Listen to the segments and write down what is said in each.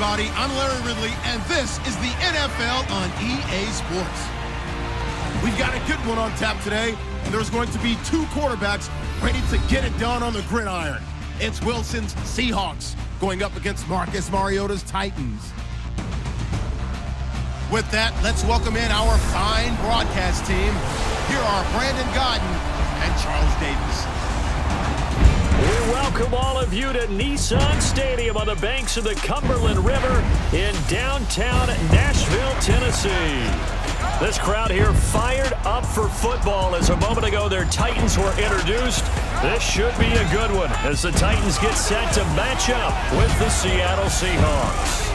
everybody. I'm Larry Ridley, and this is the NFL on EA Sports. We've got a good one on tap today, and there's going to be two quarterbacks ready to get it done on the gridiron. It's Wilson's Seahawks going up against Marcus Mariota's Titans. With that, let's welcome in our fine broadcast team. Here are Brandon Gaudin and Charles Davis. We welcome all of you to Nissan Stadium on the banks of the Cumberland River in downtown Nashville, Tennessee. This crowd here fired up for football as a moment ago their Titans were introduced. This should be a good one as the Titans get set to match up with the Seattle Seahawks.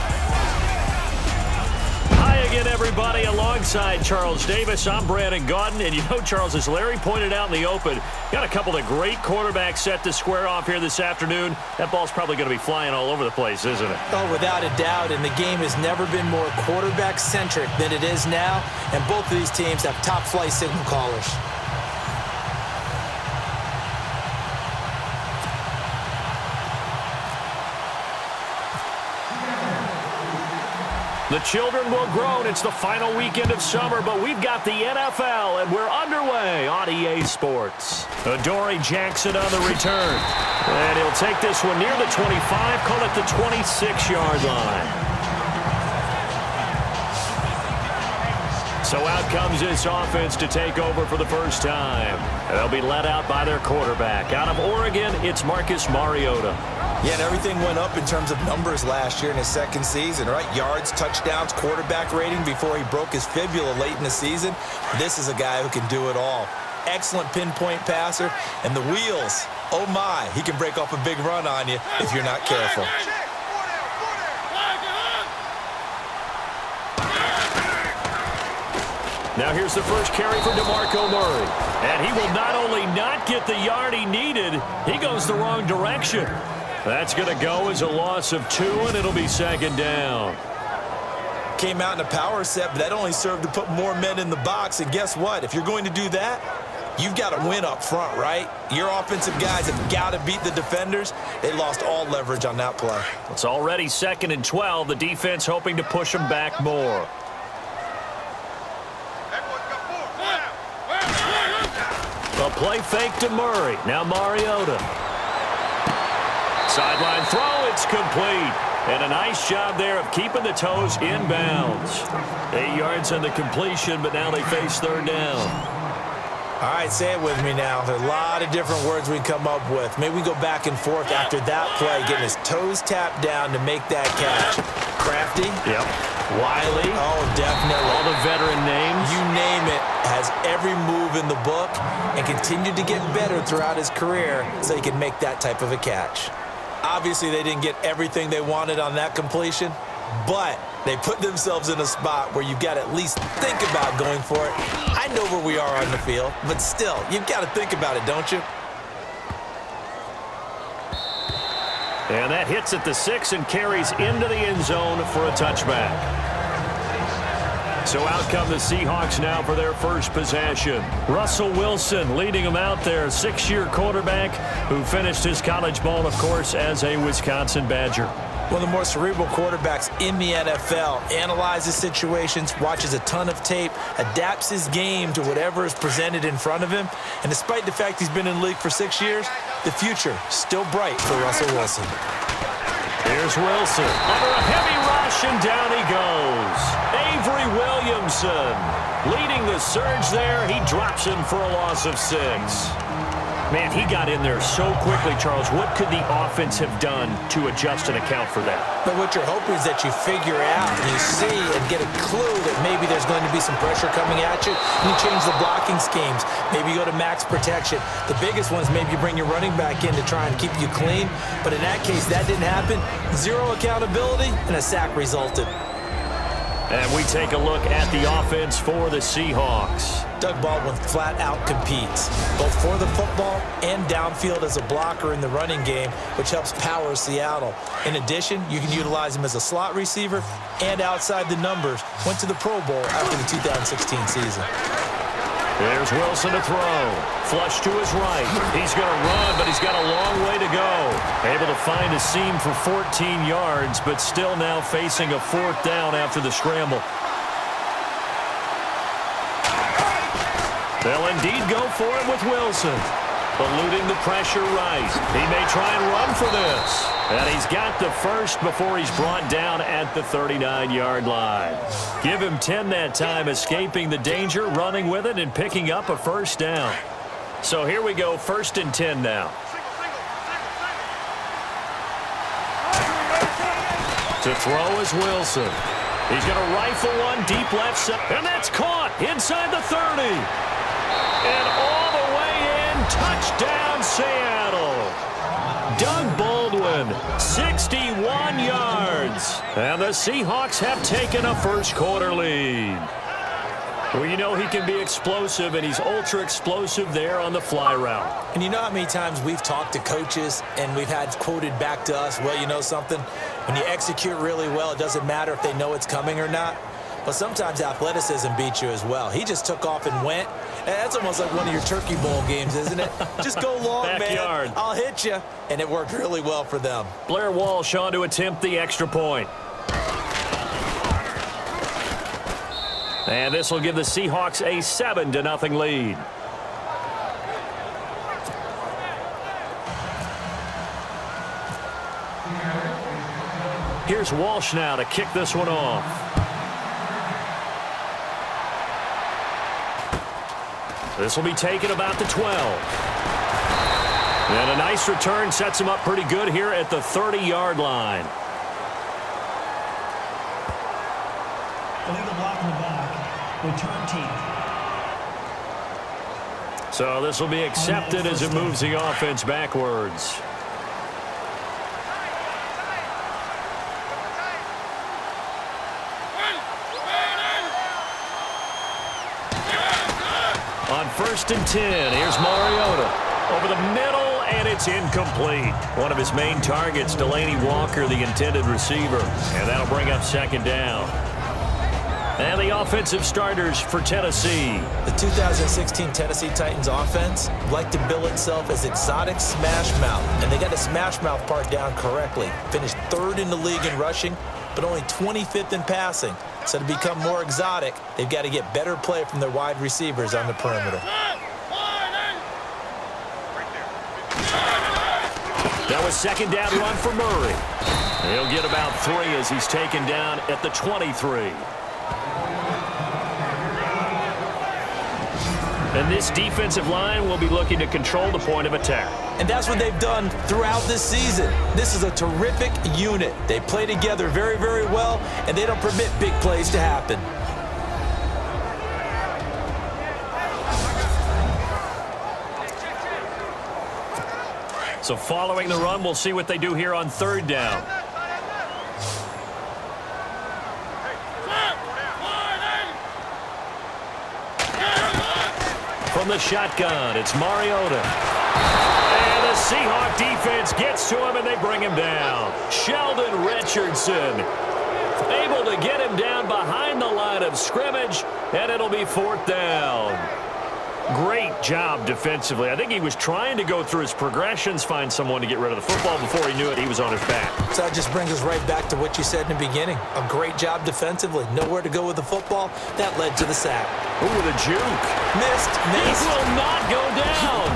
Again, everybody, alongside Charles Davis, I'm Brandon Gaudin, and you know, Charles, as Larry pointed out in the open, got a couple of great quarterbacks set to square off here this afternoon. That ball's probably going to be flying all over the place, isn't it? Oh, without a doubt, and the game has never been more quarterback-centric than it is now, and both of these teams have top-flight signal callers. The children will groan. It's the final weekend of summer, but we've got the NFL, and we're underway on EA Sports. Adoree Jackson on the return. And he'll take this one near the 25, call it the 26-yard line. So out comes this offense to take over for the first time. They'll be led out by their quarterback. Out of Oregon, it's Marcus Mariota. Yeah, and everything went up in terms of numbers last year in his second season, right? Yards, touchdowns, quarterback rating before he broke his fibula late in the season. This is a guy who can do it all. Excellent pinpoint passer, and the wheels, oh my, he can break off a big run on you if you're not careful. Now here's the first carry for DeMarco Murray. And he will not only not get the yard he needed, he goes the wrong direction. That's going to go as a loss of 2, and it'll be second down. Came out in a power set, but that only served to put more men in the box. And guess what? If you're going to do that, you've got to win up front, right? Your offensive guys have got to beat the defenders. They lost all leverage on that play. It's already 2nd and 12. The defense hoping to push them back more. A play fake to Murray. Now Mariota. Sideline throw, it's complete. And a nice job there of keeping the toes in bounds. 8 yards on the completion, but now they face third down. All right, say it with me now. There's a lot of different words we come up with. Maybe we go back and forth after that play, getting his toes tapped down to make that catch. Crafty. Yep. Wiley. Oh, definitely. All the veteran names. You name it. Has every move in the book and continued to get better throughout his career so he can make that type of a catch. Obviously, they didn't get everything they wanted on that completion, but they put themselves in a spot where you've got to at least think about going for it. I know where we are on the field, but still, you've got to think about it, don't you? And that hits at the 6 and carries into the end zone for a touchback. So out come the Seahawks now for their first possession. Russell Wilson leading them out there, 6-year quarterback who finished his college ball, of course, as a Wisconsin Badger. One of the more cerebral quarterbacks in the NFL. Analyzes situations, watches a ton of tape, adapts his game to whatever is presented in front of him. And despite the fact he's been in the league for 6 years, the future still bright for Russell Wilson. Here's Wilson. Under a heavy rush, and down he goes. Avery Williamson leading the surge there. He drops him for a loss of 6. Man, he got in there so quickly, Charles. What could the offense have done to adjust and account for that? But what you're hoping is that you figure out, you see, and get a clue that maybe there's going to be some pressure coming at you, and you change the blocking schemes. Maybe you go to max protection. The biggest one is maybe you bring your running back in to try and keep you clean. But in that case, that didn't happen. 0 accountability, and a sack resulted. And we take a look at the offense for the Seahawks. Doug Baldwin flat out competes, both for the football and downfield as a blocker in the running game, which helps power Seattle. In addition, you can utilize him as a slot receiver and outside the numbers. Went to the Pro Bowl after the 2016 season. There's Wilson to throw. Flush to his right. He's going to run, but he's got a long way to go. Able to find a seam for 14 yards, but still now facing a 4th down after the scramble. They'll indeed go for it with Wilson. Eluding the pressure right. He may try and run for this. And he's got the first before he's brought down at the 39-yard line. Give him 10 that time, escaping the danger, running with it, and picking up a 1st down. So here we go, 1st and 10 now. To throw is Wilson. He's going to rifle one deep left side, and that's caught inside the 30. And all the way in, touchdown Seattle. Doug Baldwin, 61 yards. And the Seahawks have taken a first-quarter lead. Well, you know he can be explosive, and he's ultra-explosive there on the fly route. And you know how many times we've talked to coaches and we've had quoted back to us, well, you know something? When you execute really well, it doesn't matter if they know it's coming or not. But sometimes athleticism beats you as well. He just took off and went. And that's almost like one of your Turkey Bowl games, isn't it? Just go long, Backyard. man. I'll hit you. And it worked really well for them. Blair Walsh on to attempt the extra point. And this will give the Seahawks a 7-0 lead. Here's Walsh now to kick this one off. This will be taken about the 12. And a nice return sets him up pretty good here at the 30-yard line. Illegal block in the back. Return team. So this will be accepted as it moves the offense backwards. On 1st and 10, here's Mariota. Over the middle, and it's incomplete. One of his main targets, Delaney Walker, the intended receiver. And that'll bring up 2nd down. And the offensive starters for Tennessee. The 2016 Tennessee Titans offense liked to bill itself as exotic smash mouth. And they got the smash mouth part down correctly. Finished 3rd in the league in rushing, but only 25th in passing. So to become more exotic, they've got to get better play from their wide receivers on the perimeter. That was 2nd down run for Murray. He'll get about 3 as he's taken down at the 23. And this defensive line will be looking to control the point of attack. And that's what they've done throughout this season. This is a terrific unit. They play together very, very well, and they don't permit big plays to happen. So following the run, we'll see what they do here on 3rd down. From the shotgun, it's Mariota. And the Seahawk defense gets to him, and they bring him down. Sheldon Richardson able to get him down behind the line of scrimmage, and it'll be 4th down. Great job defensively. I think he was trying to go through his progressions, find someone to get rid of the football. Before he knew it, he was on his back. So that just brings us right back to what you said in the beginning. A great job defensively. Nowhere to go with the football. That led to the sack. Ooh, the juke. Missed. He will not go down.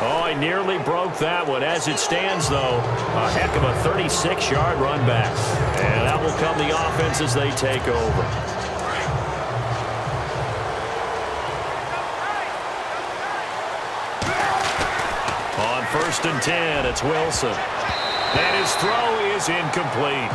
Oh, he nearly broke that one. As it stands, though, a heck of a 36-yard run back. And that will come the offense as they take over. On 1st and 10, it's Wilson. And his throw is incomplete.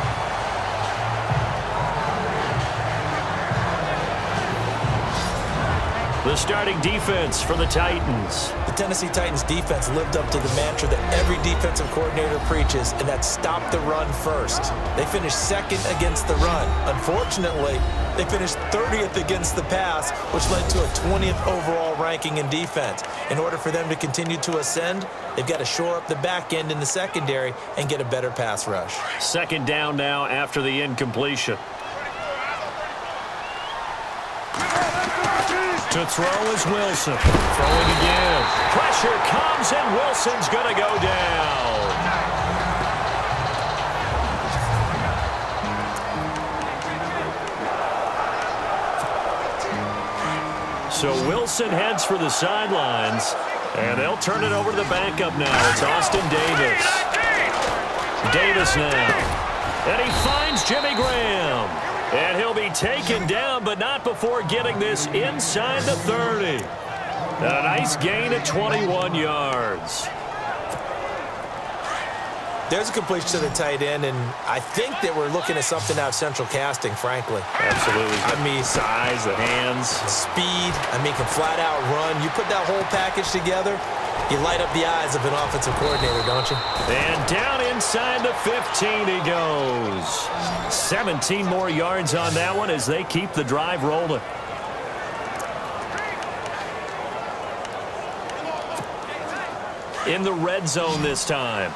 The starting defense for the Titans. The Tennessee Titans defense lived up to the mantra that every defensive coordinator preaches, and that's stop the run first. They finished 2nd against the run. Unfortunately, they finished 30th against the pass, which led to a 20th overall ranking in defense. In order for them to continue to ascend, they've got to shore up the back end in the secondary and get a better pass rush. 2nd down now after the incompletion. To throw is Wilson. Throwing again. Pressure comes, and Wilson's going to go down. So Wilson heads for the sidelines, and they'll turn it over to the backup now. It's Austin Davis. Davis now. And he finds Jimmy Graham. And he'll be taken down, but not before getting this inside the 30. A nice gain of 21 yards. There's a completion to the tight end, and I think that we're looking at something out of Central Casting, frankly. Absolutely. I mean, size, the hands. Speed, can flat out run. You put that whole package together, you light up the eyes of an offensive coordinator, don't you? And down inside the 15 he goes. 17 more yards on that one as they keep the drive rolling. In the red zone this time.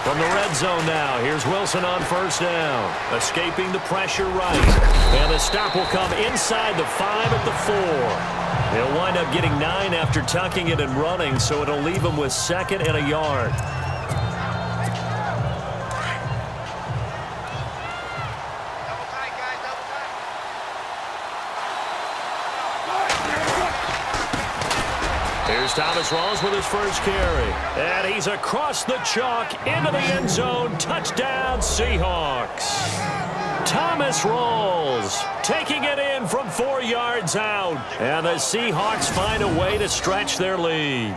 From the red zone now, here's Wilson on first down. Escaping the pressure right. And the stop will come inside the 5 at the 4. They'll wind up getting 9 after tucking it and running, so it'll leave them with 2nd and a yard. Here's Thomas Rawls with his first carry. And he's across the chalk into the end zone. Touchdown, Seahawks. Thomas Rawls taking it in from 4 yards out. And the Seahawks find a way to stretch their lead.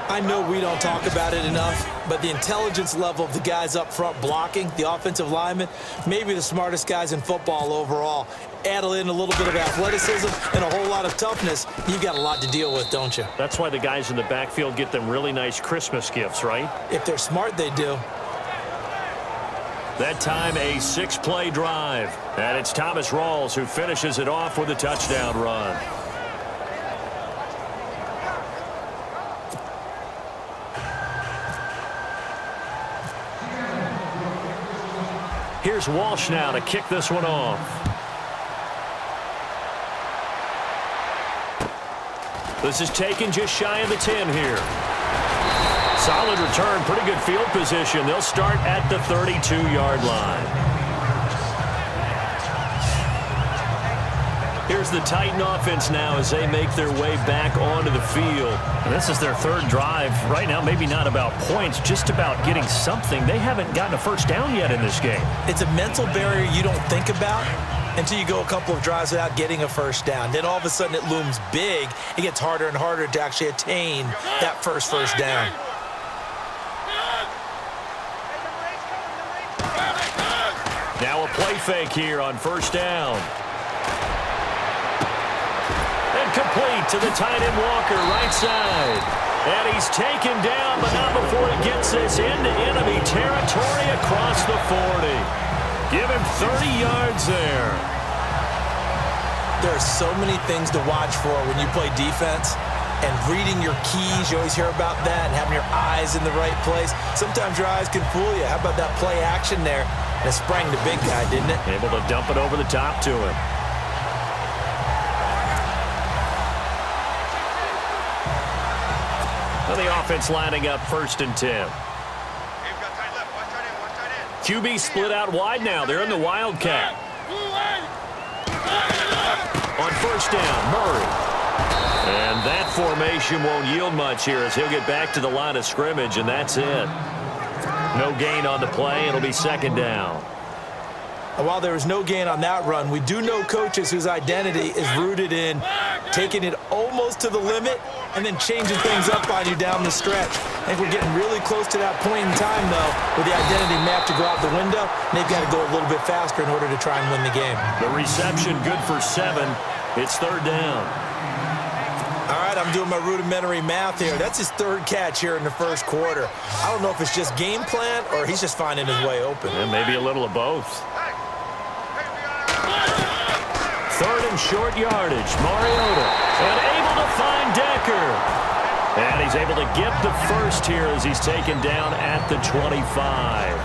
I know we don't talk about it enough, but the intelligence level of the guys up front blocking, the offensive linemen, maybe the smartest guys in football overall. Add in a little bit of athleticism and a whole lot of toughness, you've got a lot to deal with, don't you? That's why the guys in the backfield get them really nice Christmas gifts, right? If they're smart, they do. That time, a 6-play drive. And it's Thomas Rawls who finishes it off with a touchdown run. Here's Walsh now to kick this one off. This is taken just shy of the 10 here. Solid return, pretty good field position. They'll start at the 32-yard line. Here's the Titan offense now as they make their way back onto the field. And this is their 3rd drive. Right now, maybe not about points, just about getting something. They haven't gotten a first down yet in this game. It's a mental barrier you don't think about until you go a couple of drives without getting a first down. Then all of a sudden it looms big. It gets harder and harder to actually attain that first down. Now a play fake here on first down. And complete to the tight end Walker, right side. And he's taken down, but not before he gets this into enemy territory across the 40. Give him 30 yards there. There are so many things to watch for when you play defense. And reading your keys, you always hear about that, and having your eyes in the right place. Sometimes your eyes can fool you. How about that play action there? And it sprang the big guy, didn't it? Able to dump it over the top to him. Well, the offense lining up 1st and 10. QB split out wide now. They're in the Wildcat. On first down, Murray. And that formation won't yield much here as he'll get back to the line of scrimmage, and that's it. No gain on the play. It'll be 2nd down. And while there was no gain on that run, we do know coaches whose identity is rooted in taking it almost to the limit and then changing things up on you down the stretch. I think we're getting really close to that point in time, though, where the identity map to go out the window, and they've got to go a little bit faster in order to try and win the game. The reception good for 7. It's 3rd down. All right, I'm doing my rudimentary math here. That's his 3rd catch here in the first quarter. I don't know if it's just game plan or he's just finding his way open. And maybe a little of both. 3rd and short yardage. Mariota. And able to find Decker. And he's able to get the first here as he's taken down at the 25.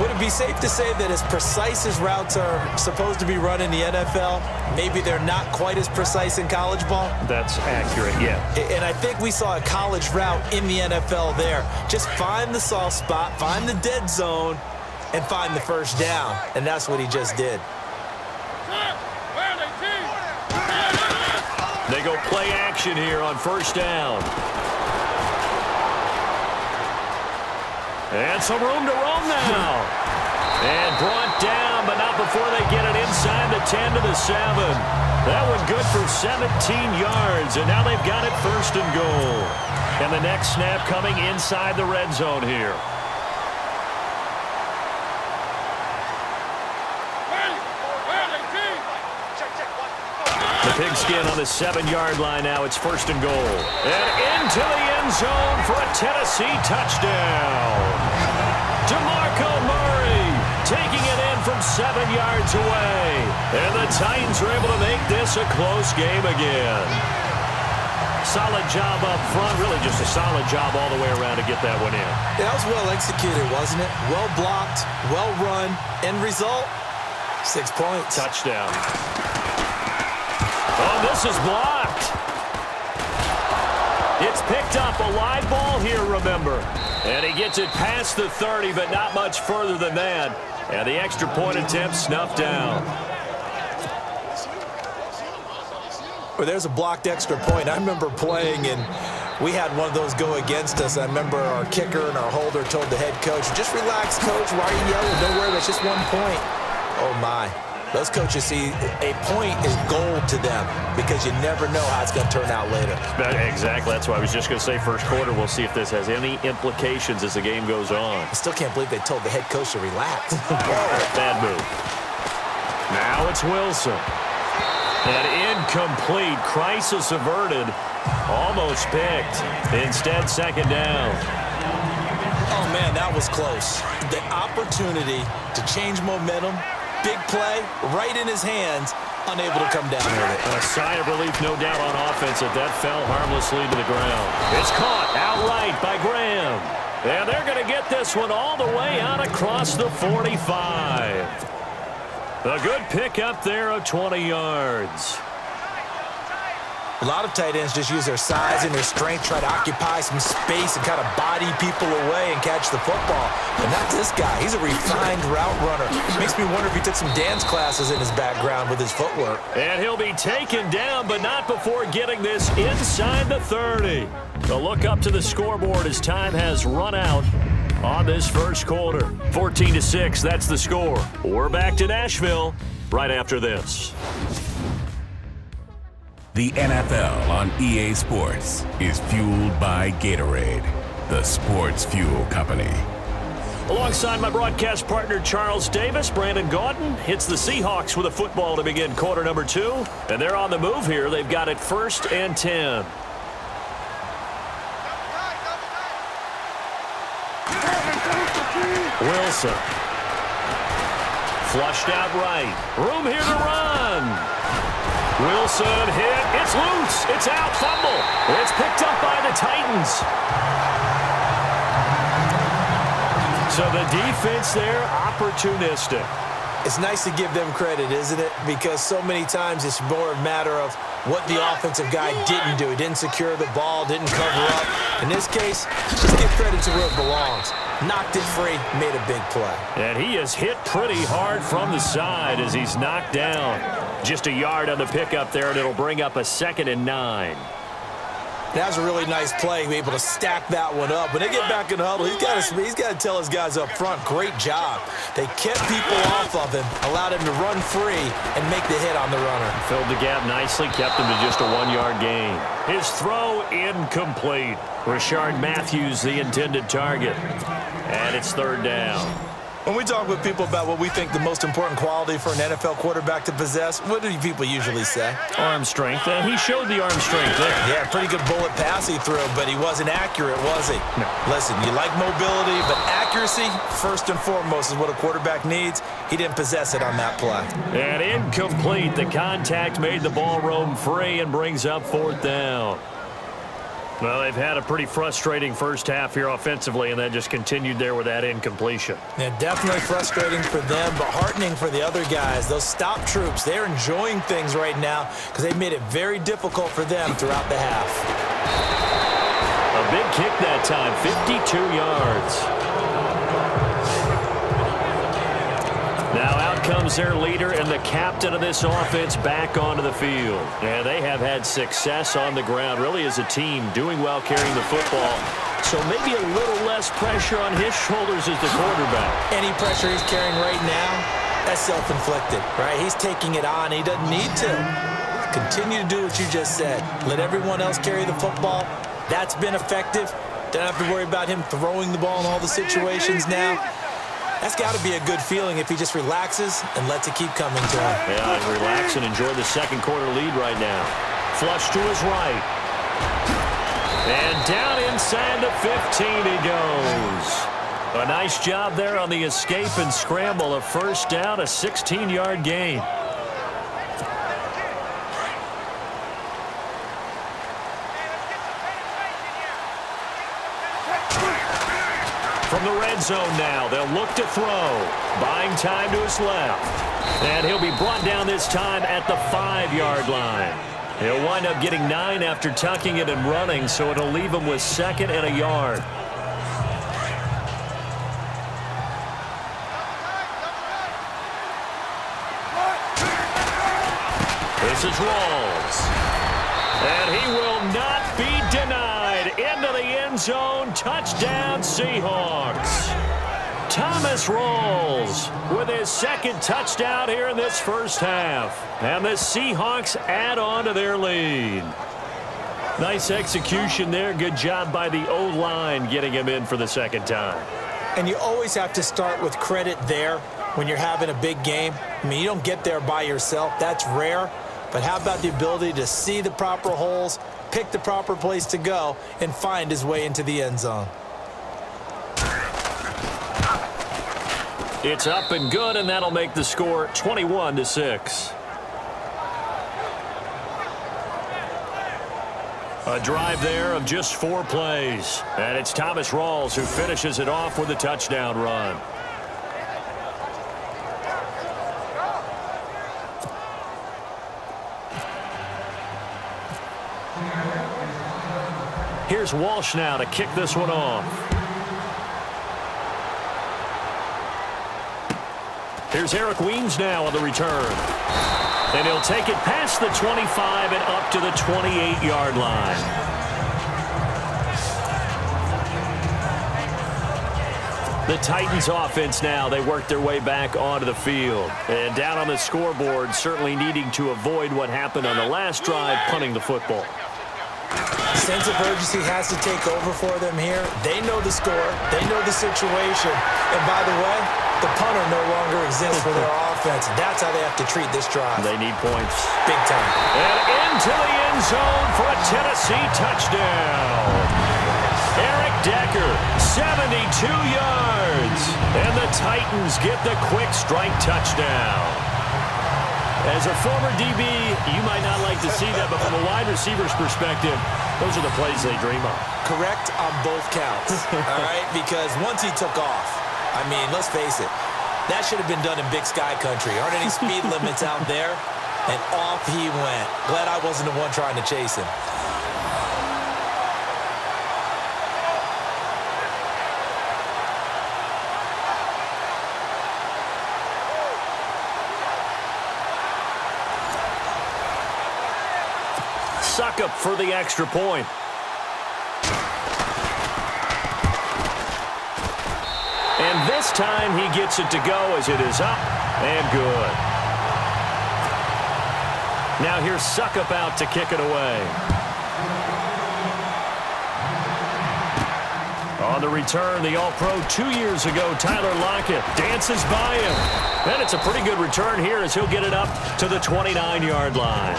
Would it be safe to say that as precise as routes are supposed to be run in the NFL, maybe they're not quite as precise in college ball? That's accurate, yeah. And I think we saw a college route in the NFL there. Just find the soft spot, find the dead zone, and find the first down. And that's what he just did. They go play action here on first down. And some room to roam now. And brought down, but not before they get it inside the 10 to the 7. That one good for 17 yards, and now they've got it first and goal. And the next snap coming inside the red zone here. The pigskin on the 7-yard line now. It's first and goal. And into the end zone for a Tennessee touchdown. DeMarco Murray taking it in from 7 yards away. And the Titans are able to make this a close game again. Solid job up front. Really just a solid job all the way around to get that one in. Yeah, that was well executed, wasn't it? Well blocked, well run. End result, 6 points. Touchdown. Oh, this is blocked. It's picked up. A live ball here, remember. And he gets it past the 30, but not much further than that. And the extra point attempt snuffed down. Well, there's a blocked extra point. I remember playing, and we had one of those go against us. I remember our kicker and our holder told the head coach, just relax, coach. Why are you yelling? Don't worry, it's just 1 point. Oh, my. Those coaches see a point is gold to them because you never know how it's going to turn out later. Exactly. That's why I was just going to say first quarter. We'll see if this has any implications as the game goes on. I still can't believe they told the head coach to relax. Bad move. Now it's Wilson. And incomplete. Crisis averted. Almost picked. Instead, second down. Oh, man, that was close. The opportunity to change momentum. Big play, right in his hands, unable to come down with it. A sigh of relief, no doubt, on offense that that fell harmlessly to the ground. It's caught outright by Graham. And they're going to get this one all the way out across the 45. A good pickup there of 20 yards. A lot of tight ends just use their size and their strength, try to occupy some space and kind of body people away and catch the football. But not this guy. He's a refined route runner. Makes me wonder if he took some dance classes in his background with his footwork. And he'll be taken down, but not before getting this inside the 30. The look up to the scoreboard as time has run out on this first quarter. 14-6, that's the score. We're back to Nashville right after this. The NFL on EA Sports is fueled by Gatorade, the sports fuel company. Alongside my broadcast partner Charles Davis, Brandon Gaudin hits the Seahawks with a football to begin quarter number 2. And they're on the move here. They've got it first and 10. Wilson. Flushed out right. Room here to run. Wilson hit. It's loose. It's out. Fumble. It's picked up by the Titans. So the defense there, opportunistic. It's nice to give them credit, isn't it? Because so many times it's more a matter of what the offensive guy didn't do. He didn't secure the ball, didn't cover up. In this case, just give credit to where it belongs. Knocked it free, made a big play. And he is hit pretty hard from the side as he's knocked down. Just a yard on the pickup there, and it'll bring up a 2nd and 9. That was a really nice play, able to stack that one up. When they get back in the huddle, he's got to tell his guys up front, great job. They kept people off of him, allowed him to run free, and make the hit on the runner. Filled the gap nicely, kept him to just a 1-yard gain. His throw incomplete. Rashard Matthews, the intended target. And it's 3rd down. When we talk with people about what we think the most important quality for an NFL quarterback to possess, what do people usually say? Arm strength. He showed the arm strength there. Yeah, pretty good bullet pass he threw, but he wasn't accurate, was he? No. Listen, you like mobility, but accuracy, first and foremost, is what a quarterback needs. He didn't possess it on that play. And incomplete. The contact made the ball roam free and brings up 4th down. Well, they've had a pretty frustrating first half here offensively, and then just continued there with that incompletion. Yeah, definitely frustrating for them, but heartening for the other guys. Those stop troops, they're enjoying things right now because they've made it very difficult for them throughout the half. A big kick that time, 52 yards. Now out comes their leader and the captain of this offense back onto the field. And they have had success on the ground, really as a team, doing well carrying the football. So maybe a little less pressure on his shoulders as the quarterback. Any pressure he's carrying right now, that's self-inflicted, right? He's taking it on. He doesn't need to. Continue to do what you just said. Let everyone else carry the football. That's been effective. Don't have to worry about him throwing the ball in all the situations now. That's got to be a good feeling if he just relaxes and lets it keep coming to him. Yeah, and relax and enjoy the second quarter lead right now. Flush to his right. And down inside the 15 he goes. A nice job there on the escape and scramble. A first down, a 16-yard gain. From the red zone now, they'll look to throw. Buying time to his left. And he'll be brought down this time at the 5-yard line. He'll wind up getting 9 after tucking it and running, so it'll leave him with 2nd and a yard. This is Rawls. And he will not be denied. Into the end zone. Touchdown, Seahawks. Thomas Rawls with his 2nd touchdown here in this first half. And the Seahawks add on to their lead. Nice execution there. Good job by the O-line getting him in for the 2nd time. And you always have to start with credit there when you're having a big game. I mean, you don't get there by yourself. That's rare. But how about the ability to see the proper holes, pick the proper place to go, and find his way into the end zone? It's up and good, and that'll make the score 21-6. A drive there of just 4 plays. And it's Thomas Rawls who finishes it off with a touchdown run. Here's Walsh now to kick this one off. Here's Eric Weems now on the return. And he'll take it past the 25 and up to the 28-yard line. The Titans offense now, they work their way back onto the field. And down on the scoreboard, certainly needing to avoid what happened on the last drive, punting the football. Sense of urgency has to take over for them here. They know the score. They know the situation. And by the way, the punter no longer exists for their offense. That's how they have to treat this drive. They need points. Big time. And into the end zone for a Tennessee touchdown. Eric Decker, 72 yards. And the Titans get the quick strike touchdown. As a former DB, you might not like to see that, but from a wide receiver's perspective, those are the plays they dream of. Correct on both counts, all right? Because once he took off, I mean, let's face it, that should have been done in Big Sky country. Aren't any speed limits out there? And off he went. Glad I wasn't the one trying to chase him. Suck up for the extra point. And this time he gets it to go as it is up and good. Now here's Suckup out to kick it away. On the return, the All-Pro 2 years ago, Tyler Lockett dances by him. And it's a pretty good return here as he'll get it up to the 29-yard line.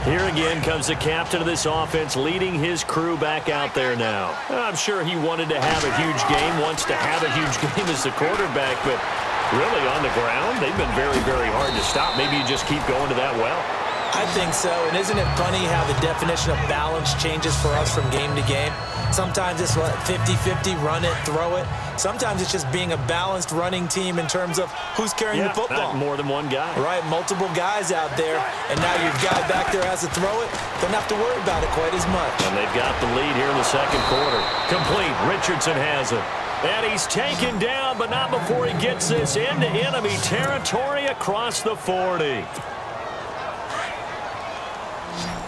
Here again comes the captain of this offense leading his crew back out there now. I'm sure he wanted to have a huge game, wants to have a huge game as the quarterback, but Really, on the ground, they've been very, very hard to stop. Maybe you just keep going to that well. I think so, and isn't it funny how the definition of balance changes for us from game to game? Sometimes it's 50-50, run it, throw it. Sometimes it's just being a balanced running team in terms of who's carrying the football. More than one guy. Right, multiple guys out there, and now your guy back there has to throw it. Don't have to worry about it quite as much. And they've got the lead here in the second quarter. Complete. Richardson has it. And he's taken down, but not before he gets this into enemy territory across the 40.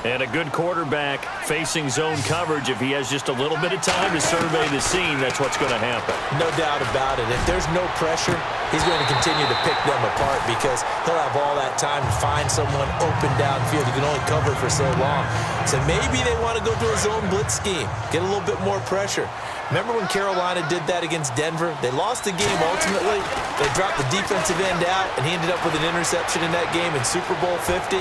And a good quarterback facing zone coverage. If he has just a little bit of time to survey the scene, that's what's going to happen. No doubt about it. If there's no pressure, he's going to continue to pick them apart because he'll have all that time to find someone open downfield. He can only cover for so long. So maybe they want to go to a zone blitz scheme, get a little bit more pressure. Remember when Carolina did that against Denver? They lost the game ultimately. They dropped the defensive end out, and he ended up with an interception in that game in Super Bowl 50.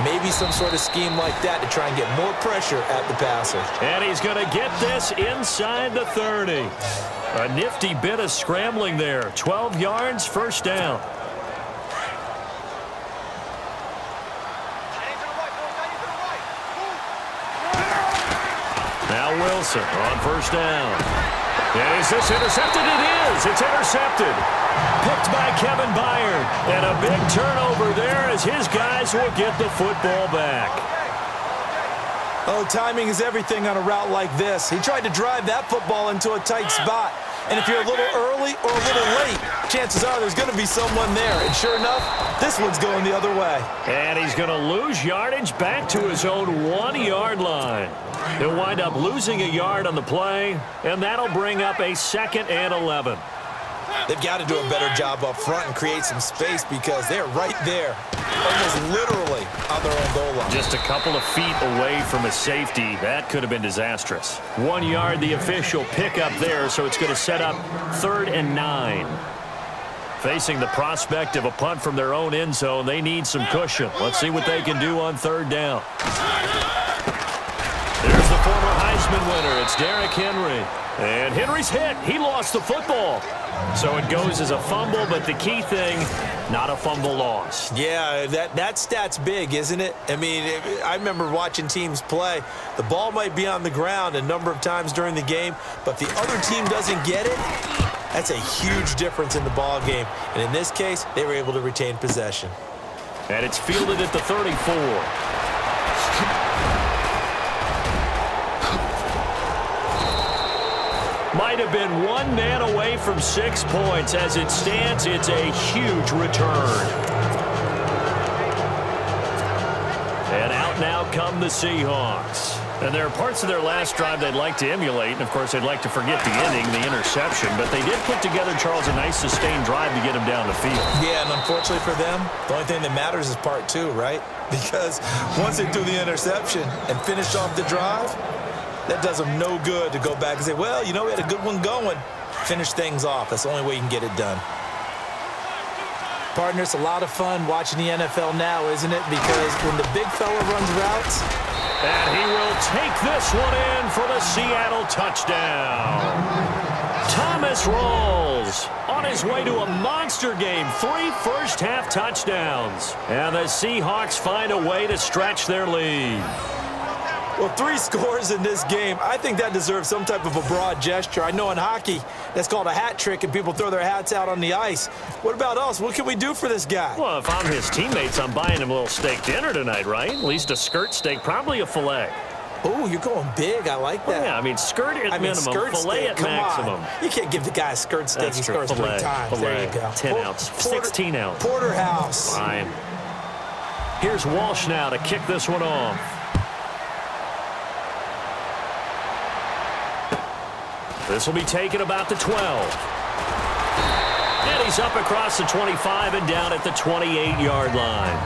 Maybe some sort of scheme like that to try and get more pressure at the passer. And he's going to get this inside the 30. A nifty bit of scrambling there. 12 yards, first down. Now Wilson on first down. And is this intercepted? It is. It's intercepted. Picked by Kevin Byard. And a big turnover there as his guys will get the football back. Oh, timing is everything on a route like this. He tried to drive that football into a tight spot. And if you're a little early or a little late, chances are there's going to be someone there. And sure enough, this one's going the other way. And he's going to lose yardage back to his own 1-yard line. He'll wind up losing a yard on the play, and that'll bring up a 2nd and 11. They've got to do a better job up front and create some space because they're right there, almost literally on their own goal line. Just a couple of feet away from a safety. That could have been disastrous. 1 yard, the official pickup there, so it's going to set up 3rd and 9. Facing the prospect of a punt from their own end zone, they need some cushion. Let's see what they can do on 3rd down. There's the former Heisman winner. It's Derrick Henry. And Henry's hit. He lost the football. So it goes as a fumble, but the key thing, not a fumble loss. Yeah, that stat's big, isn't it? I mean, I remember watching teams play. The ball might be on the ground a number of times during the game, but if the other team doesn't get it, that's a huge difference in the ball game. And in this case, they were able to retain possession. And it's fielded at the 34. Might have been one man away from 6 points. As it stands, it's a huge return. And out now come the Seahawks. And there are parts of their last drive they'd like to emulate. And, of course, they'd like to forget the ending, the interception. But they did put together, Charles, a nice sustained drive to get him down the field. Yeah, and unfortunately for them, the only thing that matters is part 2, right? Because once they do the interception and finish off the drive, that does them no good to go back and say, well, you know, we had a good one going. Finish things off. That's the only way you can get it done. Partner, it's a lot of fun watching the NFL now, isn't it? Because when the big fella runs routes. And he will take this one in for the Seattle touchdown. Thomas Rawls on his way to a monster game. 3 first-half touchdowns. And the Seahawks find a way to stretch their lead. Well, 3 scores in this game. I think that deserves some type of a broad gesture. I know in hockey, that's called a hat trick, and people throw their hats out on the ice. What about us? What can we do for this guy? Well, if I'm his teammates, I'm buying him a little steak dinner tonight, right? At least a skirt steak, probably a filet. Oh, you're going big. I like that. Yeah, I mean, skirt at minimum, skirt filet steak. at Come maximum. On. You can't give the guy a skirt steak. That's He true. scores 3 times. Filet, There you go. 10 ounce, 16 ounce. Porterhouse. Fine. Here's Walsh now to kick this one off. This will be taken about the 12. And he's up across the 25 and down at the 28-yard line.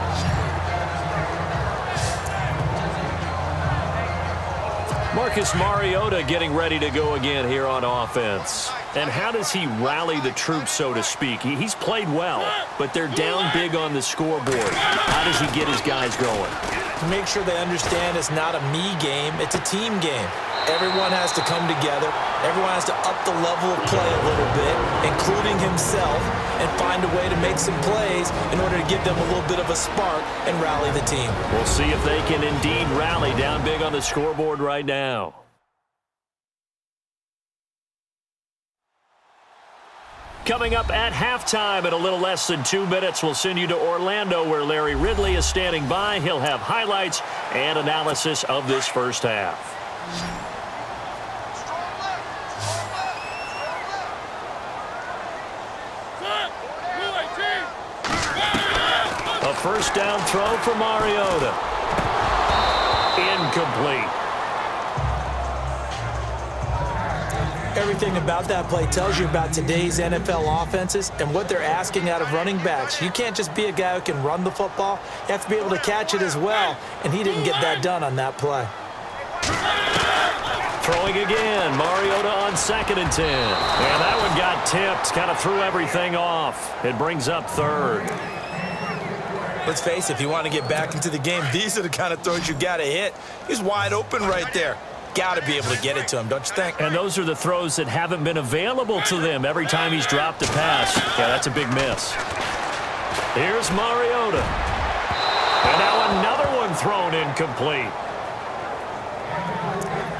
Marcus Mariota getting ready to go again here on offense. And how does he rally the troops, so to speak? He's played well, but they're down big on the scoreboard. How does he get his guys going? Make sure they understand it's not a me game, it's a team game. Everyone has to come together. Everyone has to up the level of play a little bit, including himself. and find a way to make some plays in order to give them a little bit of a spark and rally the team. We'll see if they can indeed rally down big on the scoreboard right now. Coming up at halftime in a little less than 2 minutes, we'll send you to Orlando where Larry Ridley is standing by. He'll have highlights and analysis of this first half. A first down throw for Mariota. Incomplete. Everything about that play tells you about today's NFL offenses and what they're asking out of running backs. You can't just be a guy who can run the football. You have to be able to catch it as well, and he didn't get that done on that play. Throwing again, Mariota on 2nd and 10. And that one got tipped, kind of threw everything off. It brings up 3rd. Let's face it, if you want to get back into the game, these are the kind of throws you got to hit. He's wide open right there. Got to be able to get it to him, don't you think? And those are the throws that haven't been available to them every time he's dropped a pass. Yeah, that's a big miss. Here's Mariota. And now another one thrown incomplete.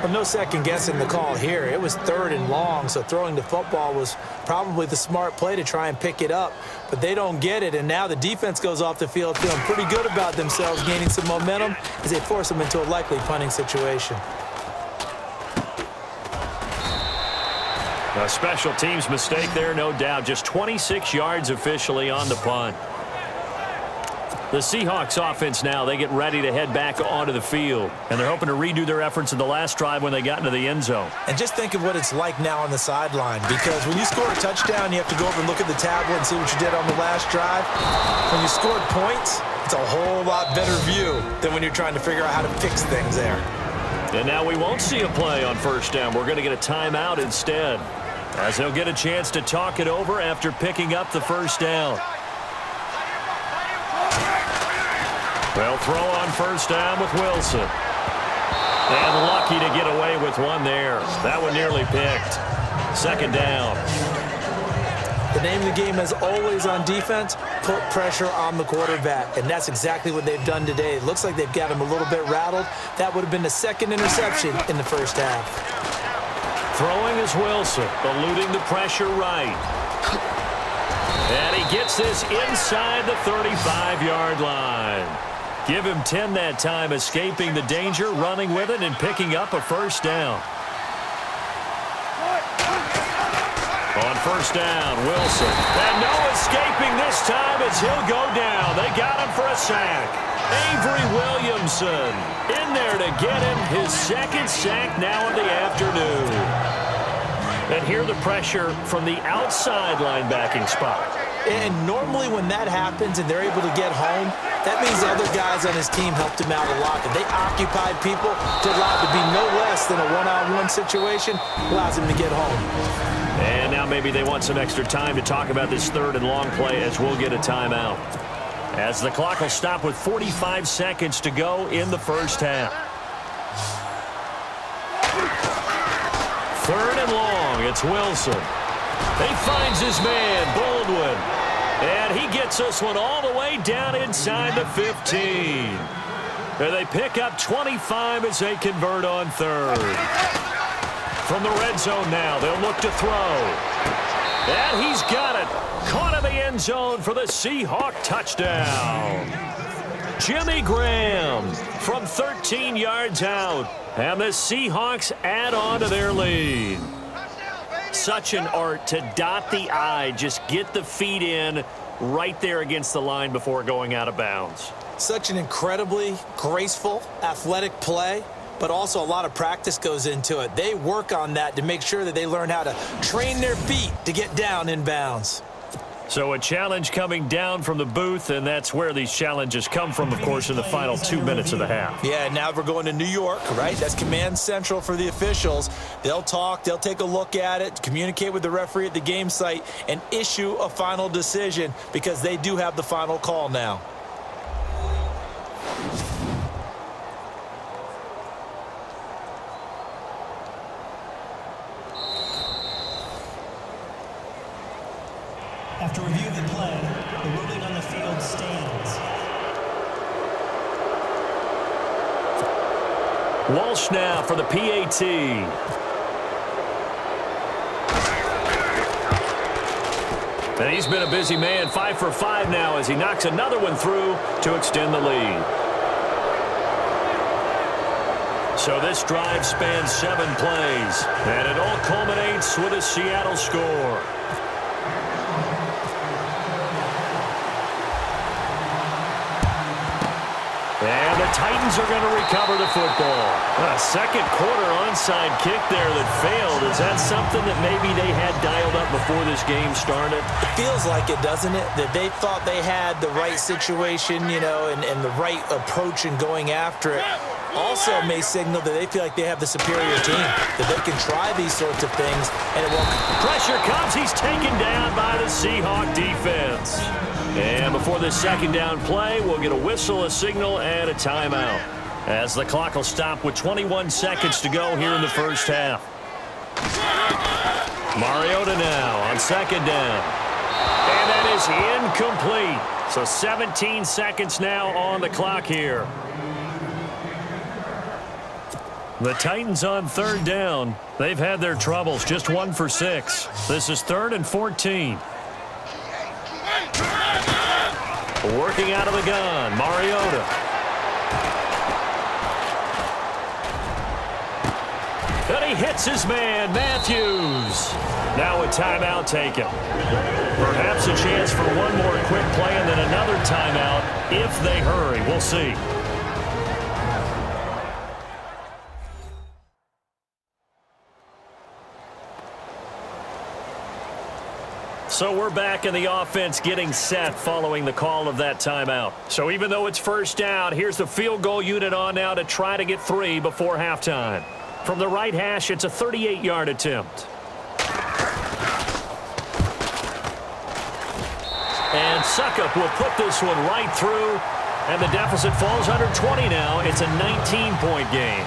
Well, no second guessing the call here. It was 3rd and long, so throwing the football was probably the smart play to try and pick it up. But they don't get it, and now the defense goes off the field feeling pretty good about themselves, gaining some momentum as they force them into a likely punting situation. A special teams mistake there, no doubt. Just 26 yards officially on the punt. The Seahawks offense now, they get ready to head back onto the field. And they're hoping to redo their efforts in the last drive when they got into the end zone. And just think of what it's like now on the sideline, because when you score a touchdown, you have to go over and look at the tablet and see what you did on the last drive. When you scored points, it's a whole lot better view than when you're trying to figure out how to fix things there. And now we won't see a play on first down. We're going to get a timeout instead, as they'll get a chance to talk it over after picking up the first down. They'll throw on first down with Wilson. And lucky to get away with one there. That one nearly picked. 2nd down. The name of the game is always on defense, put pressure on the quarterback. And that's exactly what they've done today. It looks like they've got him a little bit rattled. That would have been the 2nd interception in the first half. Throwing is Wilson, eluding the pressure right. And he gets this inside the 35-yard line. Give him 10 that time, escaping the danger, running with it, and picking up a first down. On first down, Wilson. And no escaping this time as he'll go down. They got him for a sack. Avery Williamson in there to get him his 2nd sack now of the afternoon. And here the pressure from the outside linebacking spot. And normally when that happens and they're able to get home, that means the other guys on his team helped him out a lot. If they occupied people to allow it to be no less than a one-on-one situation, allows him to get home. And now maybe they want some extra time to talk about this 3rd and long play as we'll get a timeout. As the clock will stop with 45 seconds to go in the first half. 3rd and long, it's Wilson. He finds his man, Baldwin. And he gets this one all the way down inside the 15. And they pick up 25 as they convert on 3rd. From the red zone now, they'll look to throw. And he's got it. Caught in the end zone for the Seahawk touchdown. Jimmy Graham from 13 yards out. And the Seahawks add on to their lead. Such an art to dot the I, just get the feet in right there against the line before going out of bounds. Such an incredibly graceful, athletic play, but also a lot of practice goes into it. They work on that to make sure that they learn how to train their feet to get down in bounds. So a challenge coming down from the booth, and that's where these challenges come from, of course, in the final 2 minutes of the half. Yeah, now we're going to New York, right? That's command central for the officials. They'll talk, they'll take a look at it, communicate with the referee at the game site, and issue a final decision because they do have the final call now. After review of the play, the ruling on the field stands. Walsh now for the PAT. And he's been a busy man, 5 for 5 now as he knocks another one through to extend the lead. So this drive spans 7 plays, and it all culminates with a Seattle score. And the Titans are going to recover the football. A second quarter onside kick there that failed. Is that something that maybe they had dialed up before this game started? It feels like it, doesn't it? That they thought they had the right situation, you know, and the right approach in going after it. Also may signal that they feel like they have the superior team, that they can try these sorts of things, and it won't. Pressure comes. He's taken down by the Seahawk defense. And before this second down play, we'll get a whistle, a signal, and a timeout, as the clock will stop with 21 seconds to go here in the first half. Mariota now on second down. And that is incomplete. So 17 seconds now on the clock here. The Titans on third down. They've had their troubles, just 1 for 6. This is 3rd and 14. Working out of the gun, Mariota. And he hits his man, Matthews. Now a timeout taken. Perhaps a chance for one more quick play and then another timeout if they hurry. We'll see. So we're back in the offense getting set following the call of that timeout. So even though it's first down, here's the field goal unit on now to try to get 3 before halftime. From the right hash, it's a 38-yard attempt. And Succop will put this one right through, and the deficit falls under 20 now. It's a 19-point game.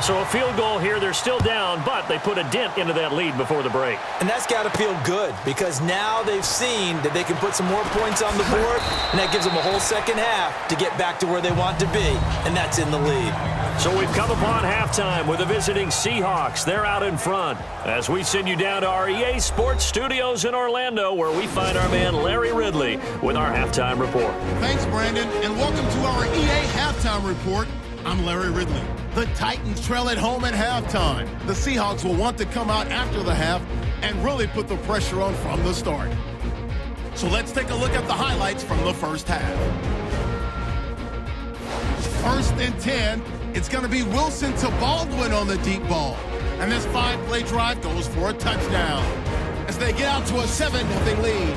So a field goal here, they're still down, but they put a dent into that lead before the break. And that's got to feel good, because now they've seen that they can put some more points on the board, and that gives them a whole second half to get back to where they want to be, and that's in the lead. So we've come upon halftime with the visiting Seahawks. They're out in front as we send you down to our EA Sports Studios in Orlando, where we find our man Larry Ridley with our halftime report. Thanks, Brandon, and welcome to our EA Halftime Report. I'm Larry Ridley. The Titans trail at home at halftime. The Seahawks will want to come out after the half and really put the pressure on from the start. So let's take a look at the highlights from the first half. 1st and 10. It's going to be Wilson to Baldwin on the deep ball. And this 5-play drive goes for a touchdown as they get out to a 7-0 lead.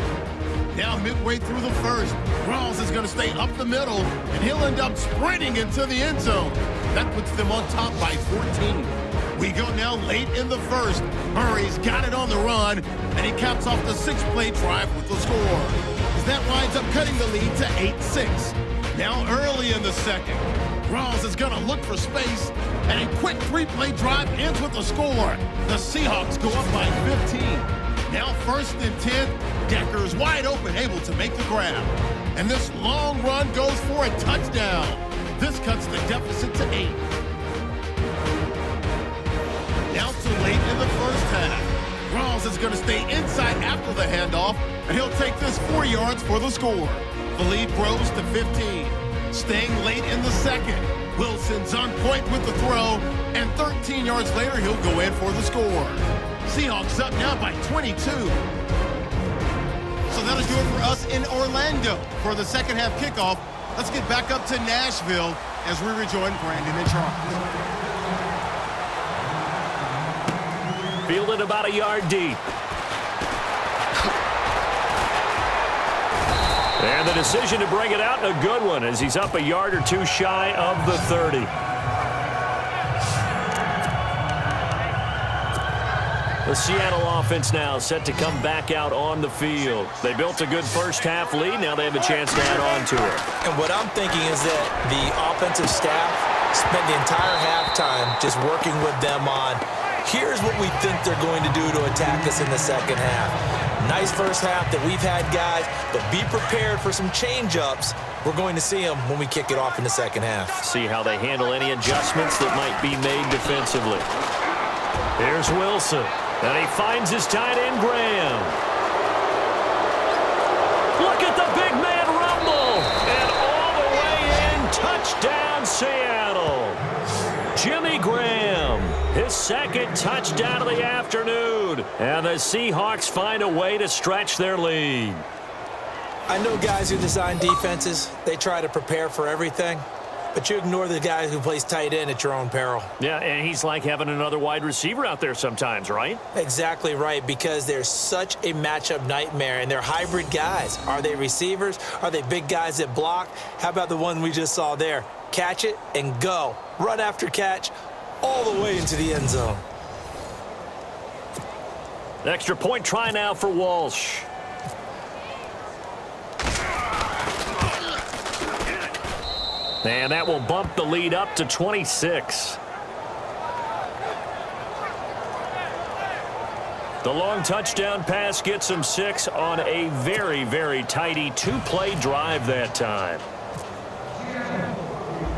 Now midway through the first, Rawls is going to stay up the middle, and he'll end up sprinting into the end zone. That puts them on top by 14. We go now late in the first. Murray's got it on the run, and he caps off the 6-play drive with the score, as that winds up cutting the lead to 8-6. Now early in the second, Rawls is going to look for space, and a quick 3-play drive ends with a score. The Seahawks go up by 15. Now 1st and 10, Decker's wide open, able to make the grab. And this long run goes for a touchdown. This cuts the deficit to 8. Now too late in the first half. Rawls is going to stay inside after the handoff, and he'll take this 4 yards for the score. The lead grows to 15. Staying late in the second, Wilson's on point with the throw, and 13 yards later, he'll go in for the score. Seahawks up now by 22. So that'll do it for us in Orlando for the second half kickoff. Let's get back up to Nashville as we rejoin Brandon and Charles. Fielded about a yard deep. And the decision to bring it out, and a good one, as he's up a yard or two shy of the 30. The Seattle offense now set to come back out on the field. They built a good first half lead. Now they have a chance to add on to it. And what I'm thinking is that the offensive staff spent the entire halftime just working with them on Here's what we think they're going to do to attack us in the second half. Nice first half that we've had, guys, but be prepared for some change-ups. We're going to see them when we kick it off in the second half. See how they handle any adjustments that might be made defensively. Here's Wilson, and he finds his tight end, Graham. Look at the big man rumble, and all the way in, touchdown Seattle. Jimmy Graham, his second touchdown of the afternoon, and the Seahawks find a way to stretch their lead. I know guys who design defenses, they try to prepare for everything, but you ignore the guy who plays tight end at your own peril. Yeah, and he's like having another wide receiver out there sometimes, right? Exactly right, because they're such a matchup nightmare, and they're hybrid guys. Are they receivers? Are they big guys that block? How about the one we just saw there? Catch it and go. Run after catch all the way into the end zone. Extra point try now for Walsh. And that will bump the lead up to 26. The long touchdown pass gets him 6 on a very, very tidy two-play drive that time.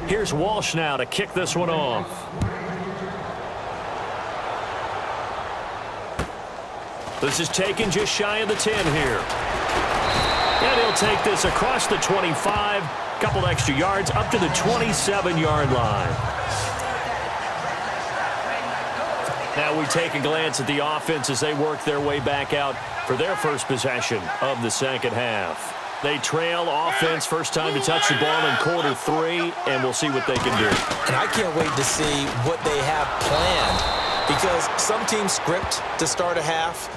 Here's Walsh now to kick this one off. This is taken just shy of the 10 here. And he'll take this across the 25. Couple extra yards up to the 27-yard line. Now we take a glance at the offense as they work their way back out for their first possession of the second half. They trail offense first time to touch the ball in quarter 3, and we'll see what they can do. And I can't wait to see what they have planned, because some teams script to start a half.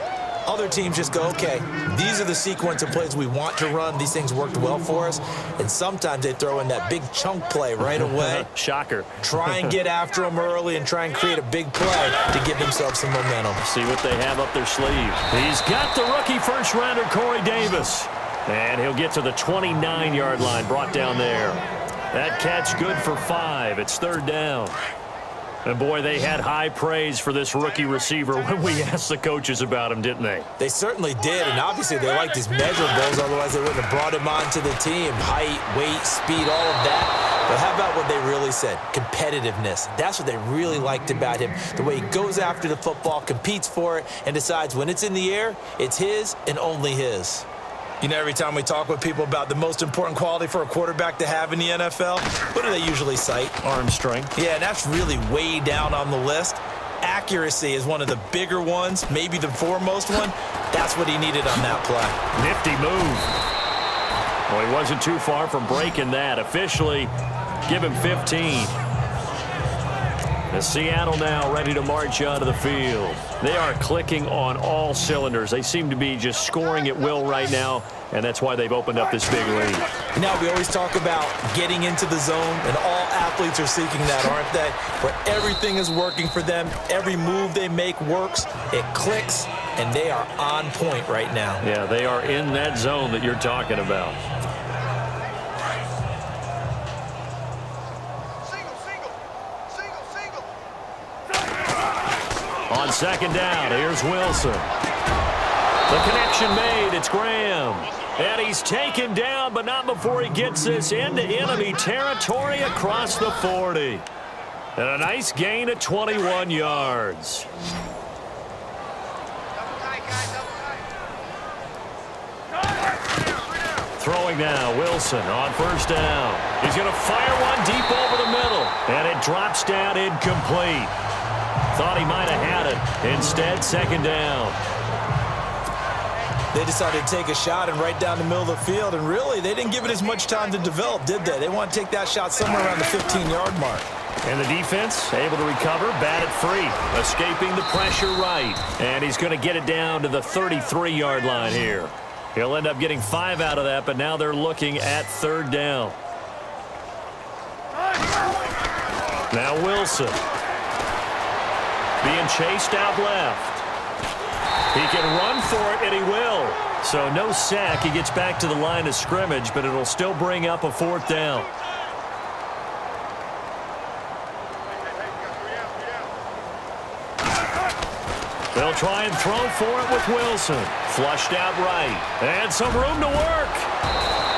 Other teams just go, okay, these are the sequence of plays we want to run. These things worked well for us. And sometimes they throw in that big chunk play right away. Shocker. Try and get after them early and try and create a big play to give themselves some momentum. See what they have up their sleeve. He's got the rookie first-rounder, Corey Davis. And he'll get to the 29-yard line, brought down there. That catch good for 5. It's third down. And, boy, they had high praise for this rookie receiver when we asked the coaches about him, didn't they? They certainly did, and obviously they liked his measurables, otherwise they wouldn't have brought him onto the team. Height, weight, speed, all of that. But how about what they really said? Competitiveness. That's what they really liked about him. The way he goes after the football, competes for it, and decides when it's in the air, it's his and only his. You know, every time we talk with people about the most important quality for a quarterback to have in the NFL, what do they usually cite? Arm strength. Yeah, and that's really way down on the list. Accuracy is one of the bigger ones, maybe the foremost one. That's what he needed on that play. Nifty move. Well, he wasn't too far from breaking that. Officially, give him 15. And Seattle now ready to march onto the field. They are clicking on all cylinders. They seem to be just scoring at will right now, and that's why they've opened up this big lead. Now, we always talk about getting into the zone, and all athletes are seeking that, aren't they? Where everything is working for them. Every move they make works. It clicks, and they are on point right now. Yeah, they are in that zone that you're talking about. On second down, here's Wilson. The connection made, it's Graham. And he's taken down, but not before he gets this into enemy territory across the 40. And a nice gain of 21 yards. Throwing now, Wilson on first down. He's going to fire one deep over the middle. And it drops down incomplete. Thought he might have had it. Instead, second down. They decided to take a shot and right down the middle of the field, and really, they didn't give it as much time to develop, did they? They want to take that shot somewhere around the 15-yard mark. And the defense able to recover, bat it free, escaping the pressure right. And he's going to get it down to the 33-yard line here. He'll end up getting 5 out of that, but now they're looking at third down. Now Wilson. Being chased out left. He can run for it, and he will. So no sack. He gets back to the line of scrimmage, but it'll still bring up a fourth down. They'll try and throw for it with Wilson. Flushed out right. And some room to work.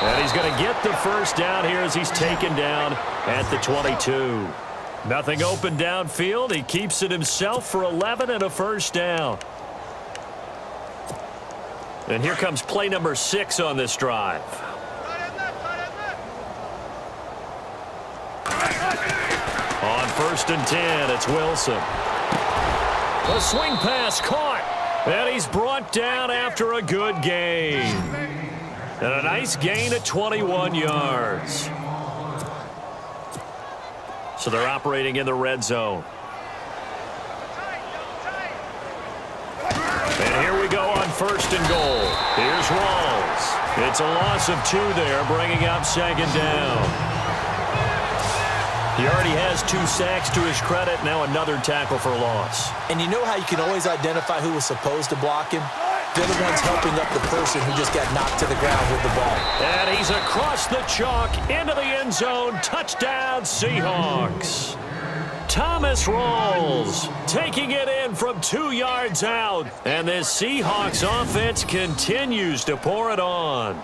And he's going to get the first down here as he's taken down at the 22. Nothing open downfield. He keeps it himself for 11 and a first down. And here comes play number 6 on this drive. On 1st and 10, it's Wilson. A swing pass caught. And he's brought down after a good gain. And a nice gain of 21 yards. So they're operating in the red zone. And here we go on 1st and goal. Here's Rawls. It's a loss of 2 there, bringing up 2nd down. He already has 2 sacks to his credit. Now another tackle for loss. And you know how you can always identify who was supposed to block him? They're the ones helping up the person who just got knocked to the ground with the ball. And he's across the chalk into the end zone. Touchdown, Seahawks. Thomas Rawls taking it in from 2 yards out. And this Seahawks offense continues to pour it on.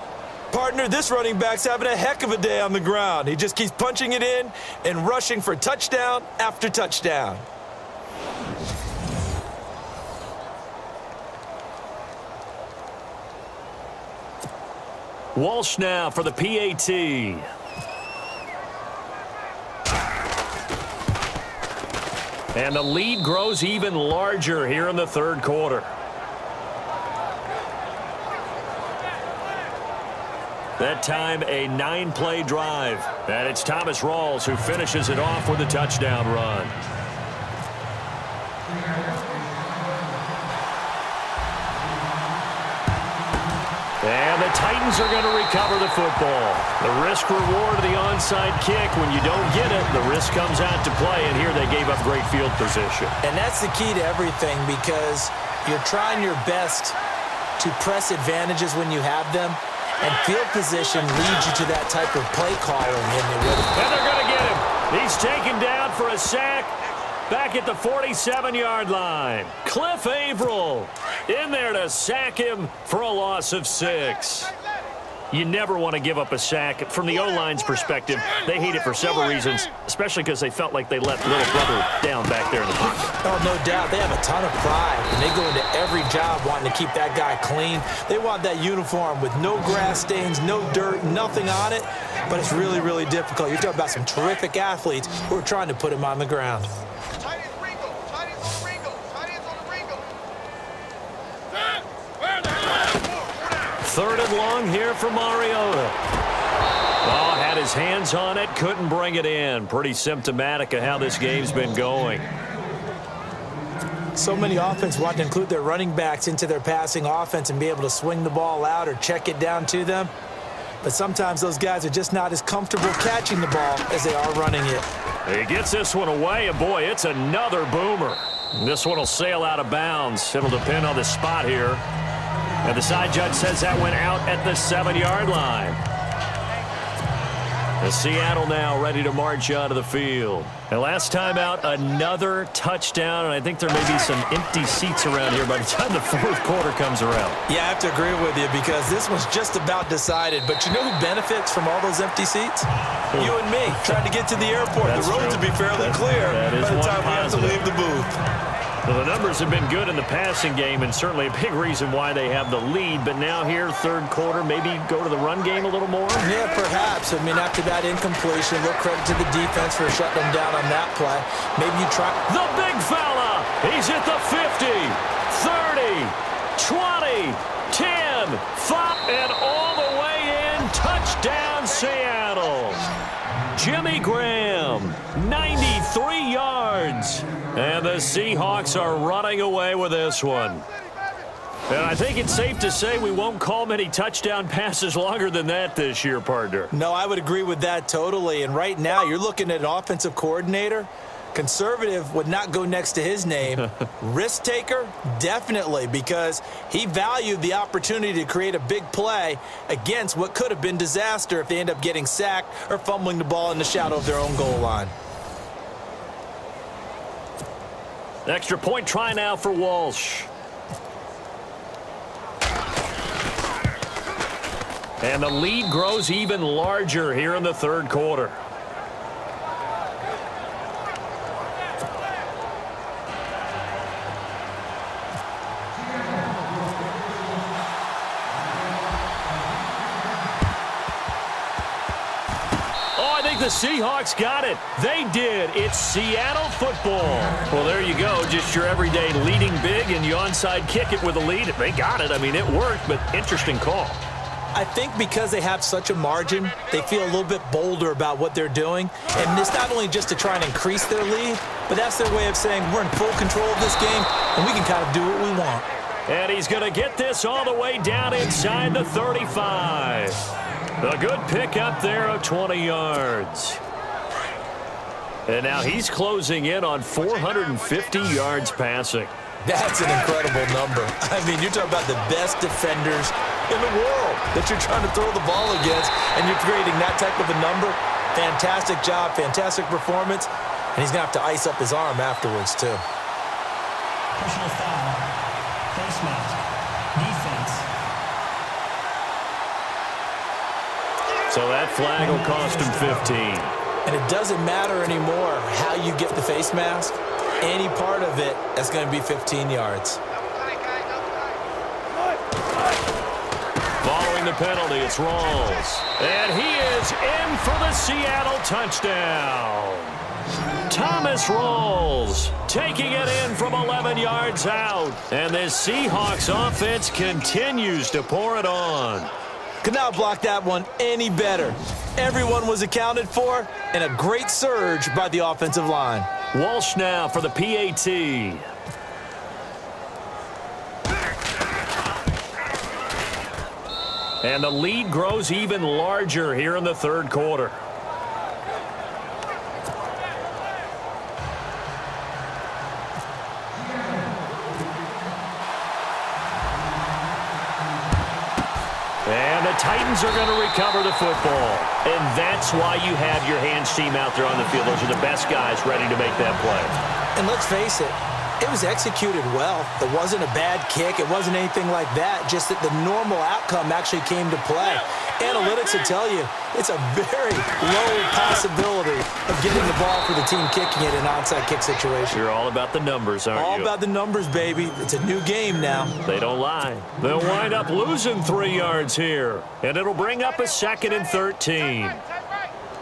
Partner, this running back's having a heck of a day on the ground. He just keeps punching it in and rushing for touchdown after touchdown. Walsh now for the PAT. And the lead grows even larger here in the 3rd quarter. That time, a 9-play drive. And it's Thomas Rawls who finishes it off with a touchdown run. And the Titans are going to recover the football. The risk-reward of the onside kick. When you don't get it, the risk comes out to play. And here they gave up great field position. And that's the key to everything, because you're trying your best to press advantages when you have them. And field position leads you to that type of play calling. And they're going to get him. He's taken down for a sack back at the 47-yard line. Cliff Averill in there to sack him for a loss of 6. You never want to give up a sack. From the O-line's perspective, they hate it for several reasons, especially because they felt like they let little brother down back there in the pocket. Oh, no doubt. They have a ton of pride, and they go into every job wanting to keep that guy clean. They want that uniform with no grass stains, no dirt, nothing on it, but it's really, really difficult. You're talking about some terrific athletes who are trying to put him on the ground. Third and long here for Mariota. Oh, had his hands on it, couldn't bring it in. Pretty symptomatic of how this game's been going. So many offenses want to include their running backs into their passing offense and be able to swing the ball out or check it down to them. But sometimes those guys are just not as comfortable catching the ball as they are running it. He gets this one away, and boy, it's another boomer. This one will sail out of bounds. It'll depend on the spot here. And the side judge says that went out at the 7-yard line. The Seattle now ready to march out of the field. And last time out, another touchdown, and I think there may be some empty seats around here by the time the 4th quarter comes around. Yeah, I have to agree with you, because this one's just about decided. But you know who benefits from all those empty seats? You and me, trying to get to the airport. That's the roads true. will be fairly clear by the time we have to leave the booth. Well, the numbers have been good in the passing game, and certainly a big reason why they have the lead. But now here, 3rd quarter, maybe go to the run game a little more? Yeah, perhaps. I mean, after that incompletion, a little credit to the defense for shutting them down on that play. Maybe you try. The big fella! He's at the 50, 30, 20, 10, 5, and all the way in. Touchdown, Seattle. Jimmy Graham, 93 yards. And the Seahawks are running away with this one. And I think it's safe to say we won't call many touchdown passes longer than that this year, partner. No, I would agree with that totally. And right now, you're looking at an offensive coordinator. Conservative would not go next to his name. Risk taker, definitely, because he valued the opportunity to create a big play against what could have been disaster if they end up getting sacked or fumbling the ball in the shadow of their own goal line. Extra point try now for Walsh. And the lead grows even larger here in the third quarter. The Seahawks got it. They did. It's Seattle football. Well, there you go. Just your everyday leading big, and you onside kick it with a lead. They got it. I mean, it worked, but interesting call. I think because they have such a margin, they feel a little bit bolder about what they're doing. And it's not only just to try and increase their lead, but that's their way of saying we're in full control of this game, and we can kind of do what we want. And he's going to get this all the way down inside the 35. A good pick up there of 20 yards. And now he's closing in on 450 yards passing. That's an incredible number. I mean, you're talking about the best defenders in the world that you're trying to throw the ball against, and you're creating that type of a number. Fantastic job, fantastic performance, and he's going to have to ice up his arm afterwards, too. Personal foul. Face mask. Defense. So that flag will cost him 15. And it doesn't matter anymore how you get the face mask. Any part of it, that's going to be 15 yards. Following the penalty, it's Rawls. And he is in for the Seattle touchdown. Thomas Rawls taking it in from 11 yards out. And the Seahawks offense continues to pour it on. Could not block that one any better. Everyone was accounted for, and a great surge by the offensive line. Walsh now for the PAT. And the lead grows even larger here in the third quarter. And the Titans are going to recover the football. And that's why you have your hands team out there on the field. Those are the best guys ready to make that play. And let's face it, it was executed well. It wasn't a bad kick. It wasn't anything like that. Just that the normal outcome actually came to play. Analytics will tell you it's a very low possibility of getting the ball for the team kicking it in an onside kick situation. You're all about the numbers, aren't you? All about the numbers, baby. It's a new game now. They don't lie. They'll wind up losing 3 yards here. And it'll bring up a 2nd and 13.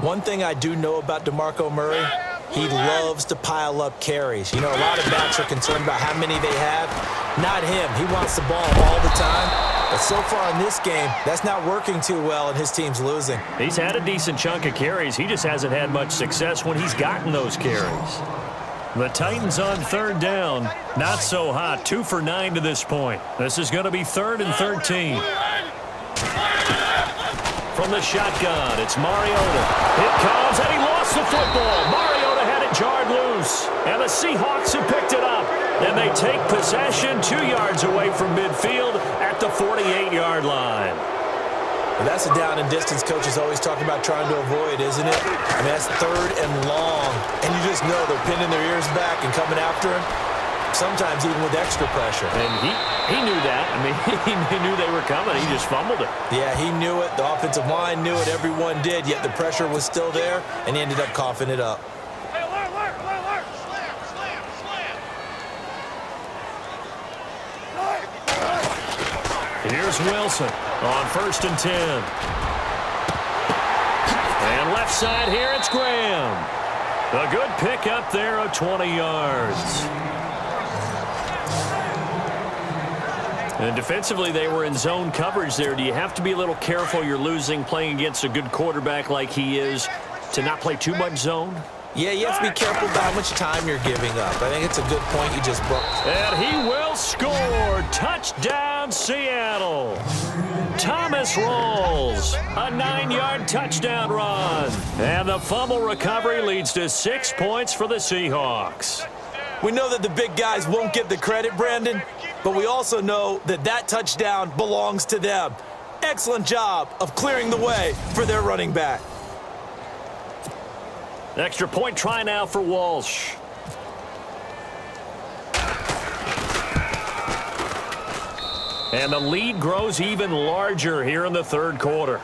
One thing I do know about DeMarco Murray, he loves to pile up carries. You know, a lot of backs are concerned about how many they have. Not him. He wants the ball all the time. But so far in this game, that's not working too well, and his team's losing. He's had a decent chunk of carries. He just hasn't had much success when he's gotten those carries. The Titans on third down. Not so hot. 2 for 9 to this point. This is going to be 3rd and 13. From the shotgun, it's Mariota. It comes, and he lost the football. Mariota had it jarred loose, and the Seahawks have picked it up. And they take possession 2 yards away from midfield at the 48-yard line. Well, that's a down and distance coaches always talk about trying to avoid, isn't it? I mean, that's 3rd and long, and you just know they're pinning their ears back and coming after him, sometimes even with extra pressure. And he knew that. I mean, he knew they were coming. He just fumbled it. Yeah, he knew it. The offensive line knew it. Everyone did, yet the pressure was still there, and he ended up coughing it up. Here's Wilson on 1st and 10. And left side here, it's Graham. A good pick up there of 20 yards. And defensively, they were in zone coverage there. Do you have to be a little careful you're losing playing against a good quarterback like he is to not play too much zone? Yeah, you have to be careful about how much time you're giving up. I think it's a good point you just brought. And he will score. Touchdown, Seattle. Thomas Rawls, a 9-yard touchdown run. And the fumble recovery leads to 6 points for the Seahawks. We know that the big guys won't get the credit, Brandon, but we also know that that touchdown belongs to them. Excellent job of clearing the way for their running back. Extra point try now for Walsh. And the lead grows even larger here in the third quarter.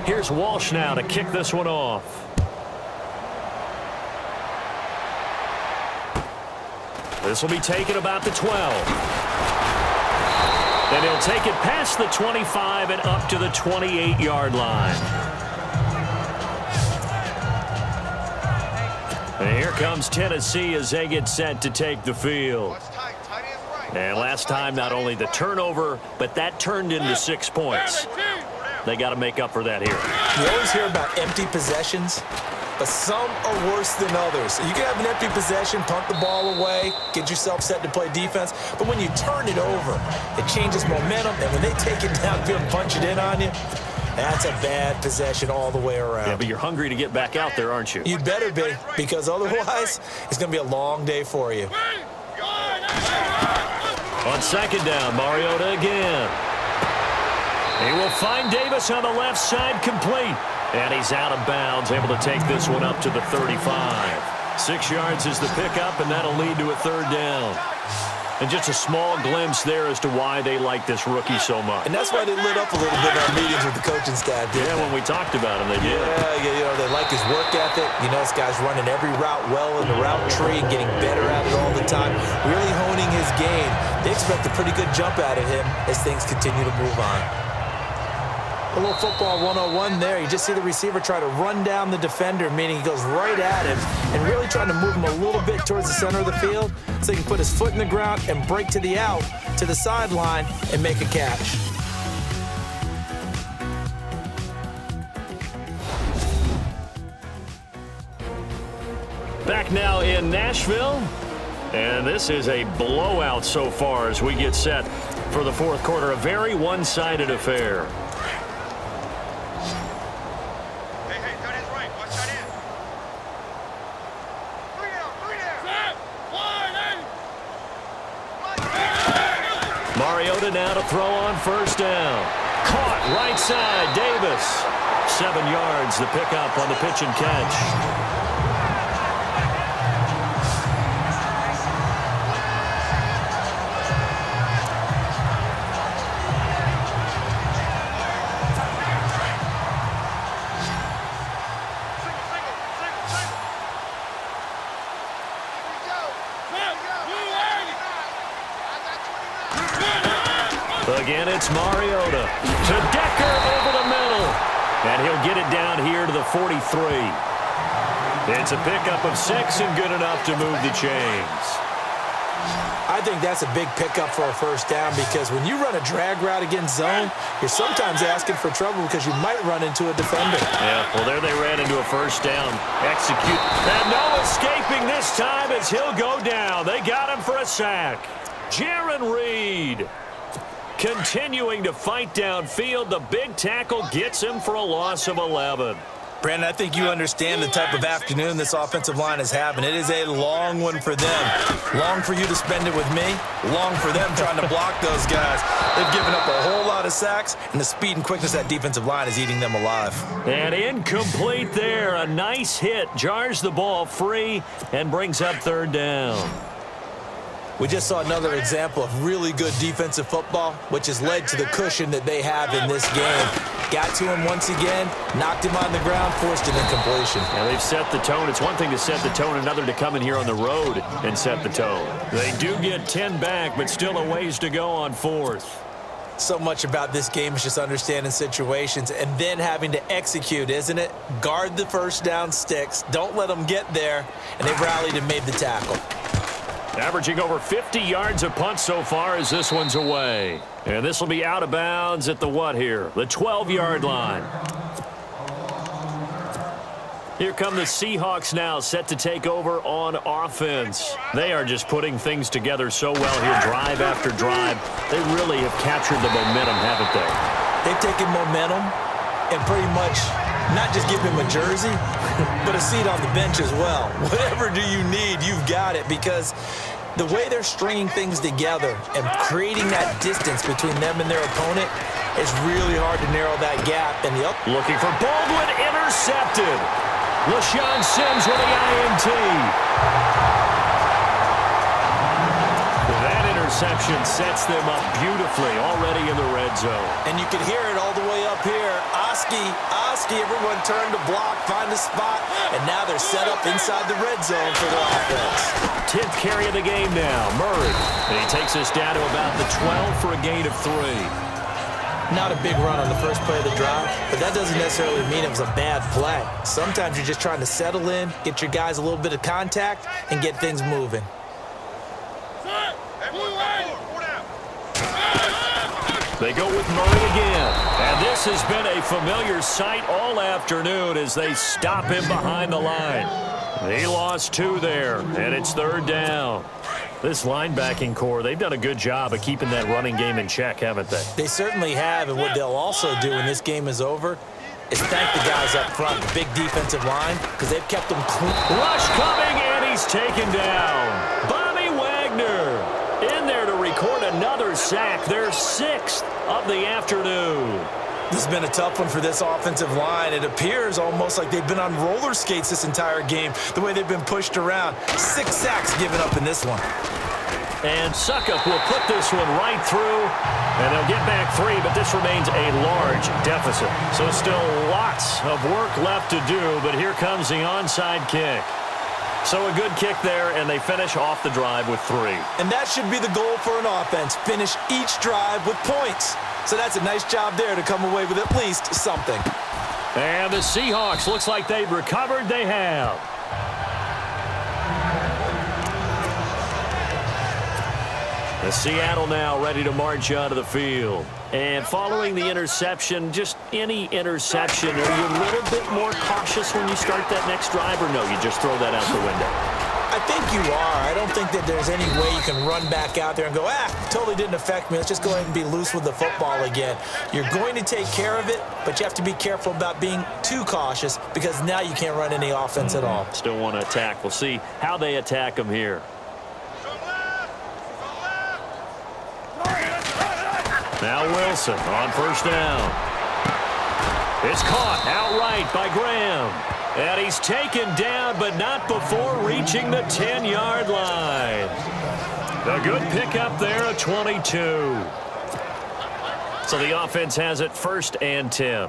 Here's Walsh now to kick this one off. This will be taken about the 12. And he'll take it past the 25 and up to the 28-yard line. And here comes Tennessee as they get set to take the field. And last time, not only the turnover, but that turned into 6 points. They got to make up for that here. You always hear about empty possessions, but some are worse than others. You can have an empty possession, punt the ball away, get yourself set to play defense, but when you turn it over, it changes momentum, and when they take it downfield and punch it in on you, that's a bad possession all the way around. Yeah, but you're hungry to get back out there, aren't you? You better be, because otherwise, it's going to be a long day for you. On second down, Mariota again. He will find Davis on the left side, complete. And he's out of bounds, able to take this one up to the 35. 6 yards is the pickup, and that'll lead to a third down. And just a small glimpse there as to why they like this rookie so much. And that's why they lit up a little bit in our meetings with the coaching staff. Yeah, when we talked about him, they did. Yeah, they like his work ethic. You know, this guy's running every route well in the route tree and getting better at it all the time, really honing his game. They expect a pretty good jump out of him as things continue to move on. A little football 101 there. You just see the receiver try to run down the defender, meaning he goes right at him and really trying to move him a little bit towards the center of the field so he can put his foot in the ground and break to the out, to the sideline, and make a catch. Back now in Nashville. And this is a blowout so far as we get set for the fourth quarter. A very one-sided affair. Mariota now to throw on first down. Caught right side, Davis. 7 yards, the pickup on the pitch and catch. Again, it's Mariota to Decker over the middle. And he'll get it down here to the 43. It's a pickup of 6 and good enough to move the chains. I think that's a big pickup for a first down because when you run a drag route against zone, you're sometimes asking for trouble because you might run into a defender. Yeah, well, there they ran into a first down. Execute. And no escaping this time as he'll go down. They got him for a sack. Jaron Reed. Continuing to fight downfield, the big tackle gets him for a loss of 11. Brandon, I think you understand the type of afternoon this offensive line is having. It is a long one for them. Long for you to spend it with me. Long for them trying to block those guys. They've given up a whole lot of sacks, and the speed and quickness of that defensive line is eating them alive. And incomplete there. A nice hit. Jars the ball free and brings up third down. We just saw another example of really good defensive football, which has led to the cushion that they have in this game. Got to him once again, knocked him on the ground, forced an incompletion. Now they've set the tone. It's one thing to set the tone, another to come in here on the road and set the tone. They do get 10 back, but still a ways to go on fourth. So much about this game is just understanding situations and then having to execute, isn't it? Guard the first down sticks. Don't let them get there. And they've rallied and made the tackle. Averaging over 50 yards a punt so far as this one's away. And this will be out of bounds at the what here? The 12-yard line. Here come the Seahawks now, set to take over on offense. They are just putting things together so well here, drive after drive. They really have captured the momentum, haven't they? They've taken momentum and pretty much not just give him a jersey, but a seat on the bench as well. Whatever do you need, you've got it, because the way they're stringing things together and creating that distance between them and their opponent, it's really hard to narrow that gap. And looking for Baldwin, intercepted. LaShawn Sims with the INT. That interception sets them up beautifully already in the red zone. And you can hear it all the way up here. Oski, everyone turned to block, find a spot, and now they're set up inside the red zone for their offense. 10th carry of the game now, Murray. And he takes us down to about the 12 for a gain of 3. Not a big run on the first play of the drive, but that doesn't necessarily mean it was a bad play. Sometimes you're just trying to settle in, get your guys a little bit of contact, and get things moving. They go with Murray again. And this has been a familiar sight all afternoon as they stop him behind the line. He lost 2 there, and it's 3rd down. This linebacking core, they've done a good job of keeping that running game in check, haven't they? They certainly have, and what they'll also do when this game is over is thank the guys up front, the big defensive line, because they've kept them clean. Rush coming, and he's taken down. Bobby Wagner in there to record another sack, their 6th of the afternoon. This has been a tough one for this offensive line. It appears almost like they've been on roller skates this entire game, the way they've been pushed around. 6 sacks given up in this one. And Suckup will put this one right through, and they'll get back 3, but this remains a large deficit. So still lots of work left to do, but here comes the onside kick. So a good kick there, and they finish off the drive with 3. And that should be the goal for an offense, finish each drive with points. So that's a nice job there to come away with at least something. And the Seahawks, looks like they've recovered. They have. The Seattle now ready to march onto the field. And following the interception, just any interception, are you a little bit more cautious when you start that next drive, or no, you just throw that out the window? I think you are. I don't think that there's any way you can run back out there and go, totally didn't affect me. Let's just go ahead and be loose with the football again. You're going to take care of it, but you have to be careful about being too cautious because now you can't run any offense at all. Still want to attack. We'll see how they attack them here. Now Wilson on 1st down. It's caught outright by Graham. And he's taken down, but not before reaching the 10-yard line. A good pickup there at 22. So the offense has it 1st and 10.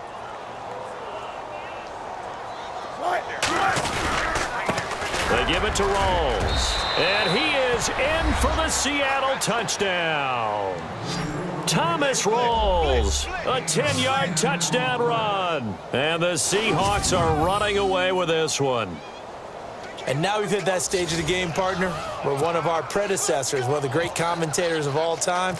They give it to Rawls. And he is in for the Seattle touchdown. Thomas Rawls, a 10-yard touchdown run. And the Seahawks are running away with this one. And now we've hit that stage of the game, partner, where one of our predecessors, one of the great commentators of all time,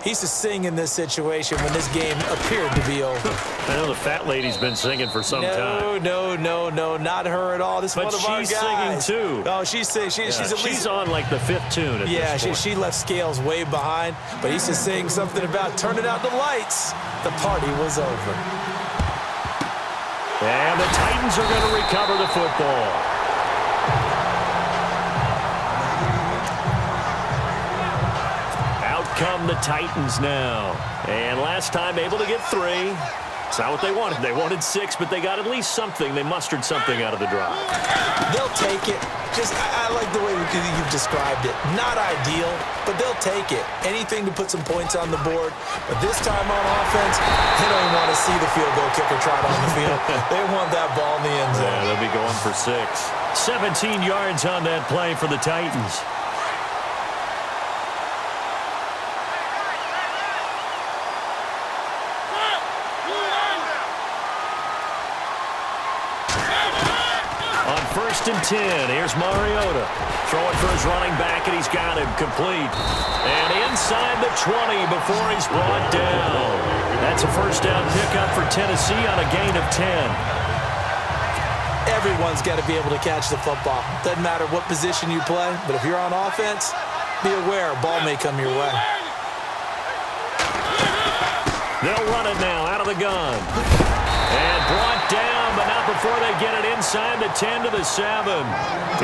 he used to sing in this situation when this game appeared to be over. I know the fat lady's been singing for some time. No, not her at all. This is one of our guys. But she's singing, too. Oh, she's singing. She's on, like, the 5th tune at this point. She left Scales way behind, but he used to sing something about turning out the lights. The party was over. And the Titans are going to recover the football. Come the Titans now. And last time able to get 3. It's not what they wanted. They wanted 6, but they got at least something. They mustered something out of the drive. They'll take it. I like the way you've described it. Not ideal, but they'll take it. Anything to put some points on the board. But this time on offense, they don't even want to see the field goal kicker trot on the field. They want that ball in the end zone. Yeah, they'll be going for 6. 17 yards on that play for the Titans. On 1st and 10, here's Mariota. Throwing for his running back, and he's got him complete. And inside the 20 before he's brought down. That's a 1st down pickup for Tennessee on a gain of 10. Everyone's got to be able to catch the football. Doesn't matter what position you play, but if you're on offense, be aware a ball may come your way. They'll run it now out of the gun. And brought down, but not before they get it inside the 10 to the 7.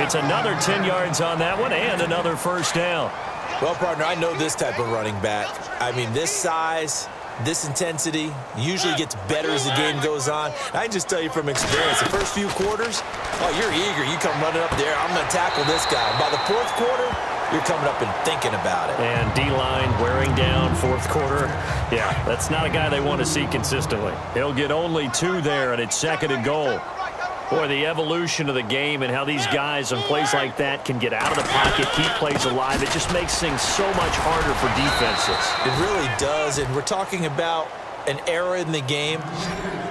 It's another 10 yards on that one and another 1st down. Well, partner, I know this type of running back. I mean, this size, This intensity usually gets better as the game goes on. I can just tell you from experience, the first few quarters, oh, you're eager. You come running up there, I'm going to tackle this guy. By the fourth quarter, you're coming up and thinking about it. And D-line wearing down fourth quarter. Yeah, that's not a guy they want to see consistently. He'll get only 2 there, and it's 2nd and goal. Boy, the evolution of the game and how these guys on plays like that can get out of the pocket, keep plays alive, it just makes things so much harder for defenses. It really does, and we're talking about an era in the game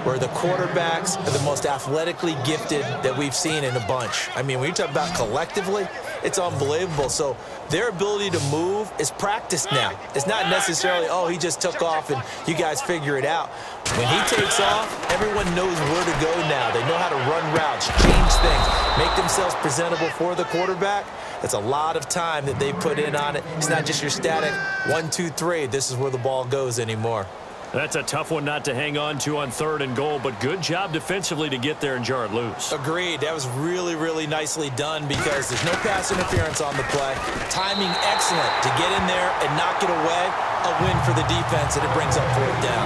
where the quarterbacks are the most athletically gifted that we've seen in a bunch. I mean, when you talk about collectively, it's unbelievable. So their ability to move is practiced now. It's not necessarily, oh, he just took off and you guys figure it out. When he takes off, everyone knows where to go now. They know how to run routes, change things, make themselves presentable for the quarterback. That's a lot of time that they put in on it. It's not just your static 1, 2, 3. This is where the ball goes anymore. That's a tough one not to hang on to on 3rd and goal, but good job defensively to get there and jar it loose. Agreed. That was really, really nicely done because there's no pass interference on the play. Timing excellent to get in there and knock it away. A win for the defense, and it brings up 4th down.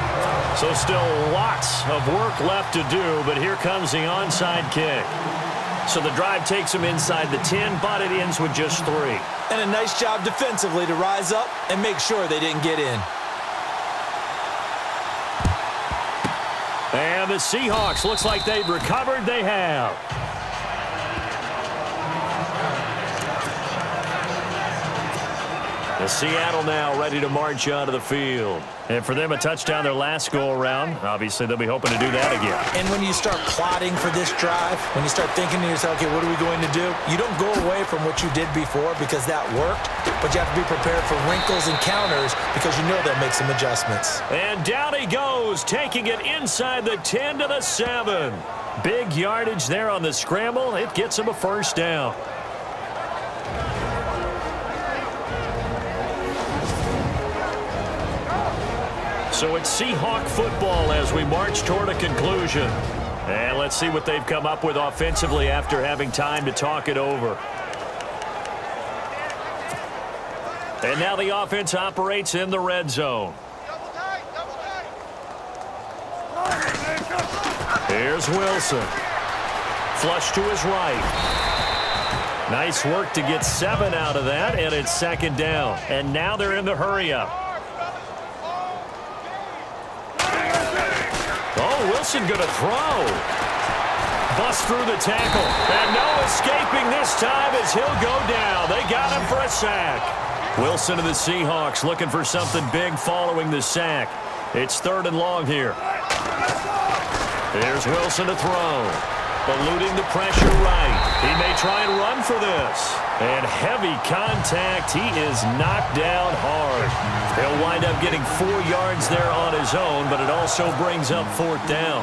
So still lots of work left to do, but here comes the onside kick. So the drive takes them inside the 10, but it ends with just 3. And a nice job defensively to rise up and make sure they didn't get in. And the Seahawks, looks like they've recovered. They have. The Seattle now ready to march onto the field. And for them, a touchdown their last go-around. Obviously, they'll be hoping to do that again. And when you start plotting for this drive, when you start thinking to yourself, okay, what are we going to do? You don't go away from what you did before because that worked, but you have to be prepared for wrinkles and counters because you know they'll make some adjustments. And down he goes, taking it inside the 10 to the 7. Big yardage there on the scramble. It gets him a 1st down. So it's Seahawk football as we march toward a conclusion. And let's see what they've come up with offensively after having time to talk it over. And now the offense operates in the red zone. Here's Wilson. Flush to his right. Nice work to get 7 out of that, and it's 2nd down. And now they're in the hurry-up. Oh, Wilson going to throw. Bust through the tackle. And no escaping this time as he'll go down. They got him for a sack. Wilson and the Seahawks looking for something big following the sack. It's 3rd and long here. Here's Wilson to throw. Eluding the pressure right. He may try and run for this. And heavy contact. He is knocked down hard. He'll wind up getting 4 yards there on his own, but it also brings up 4th down.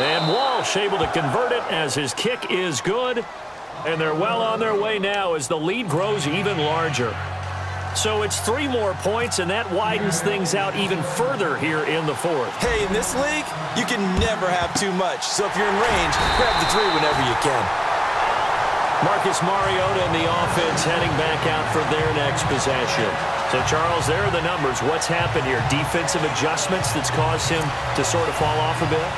And Walsh able to convert it as his kick is good. And they're well on their way now as the lead grows even larger. So it's 3 more points, and that widens things out even further here in the 4th. Hey, in this league, you can never have too much. So if you're in range, grab the 3 whenever you can. Marcus Mariota and the offense heading back out for their next possession. So, Charles, there are the numbers. What's happened here? Defensive adjustments that's caused him to sort of fall off a bit?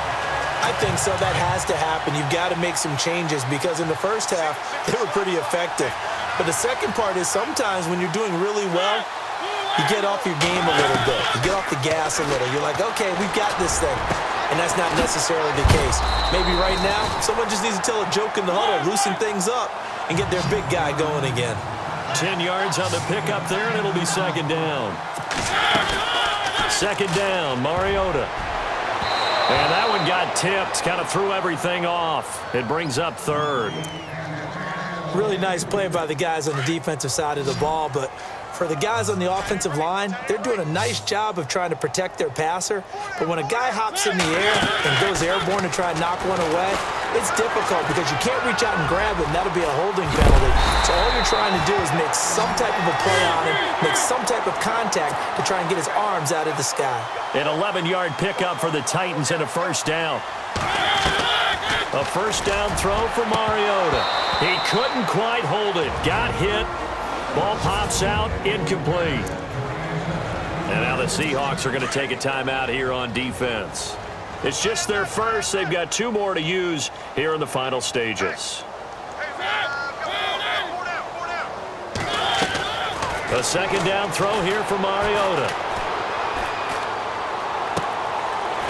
I think so. That has to happen. You've got to make some changes because in the first half, they were pretty effective. But the second part is sometimes when you're doing really well, you get off your game a little bit. You get off the gas a little. You're like, okay, we've got this thing. And that's not necessarily the case. Maybe right now, someone just needs to tell a joke in the huddle, loosen things up, and get their big guy going again. 10 yards on the pickup there, and it'll be 2nd down. 2nd down, Mariota. And that one got tipped, kind of threw everything off. It brings up 3rd. Really nice play by the guys on the defensive side of the ball, but for the guys on the offensive line, they're doing a nice job of trying to protect their passer. But when a guy hops in the air and goes airborne to try and knock one away, it's difficult because you can't reach out and grab him. That'll be a holding penalty. So all you're trying to do is make some type of a play on him, make some type of contact to try and get his arms out of the sky. An 11-yard pickup for the Titans and a 1st down. A 1st down throw for Mariota. He couldn't quite hold it. Got hit. Ball pops out, incomplete. And now the Seahawks are going to take a timeout here on defense. It's just their first. They've got 2 more to use here in the final stages. A second down throw here for Mariota.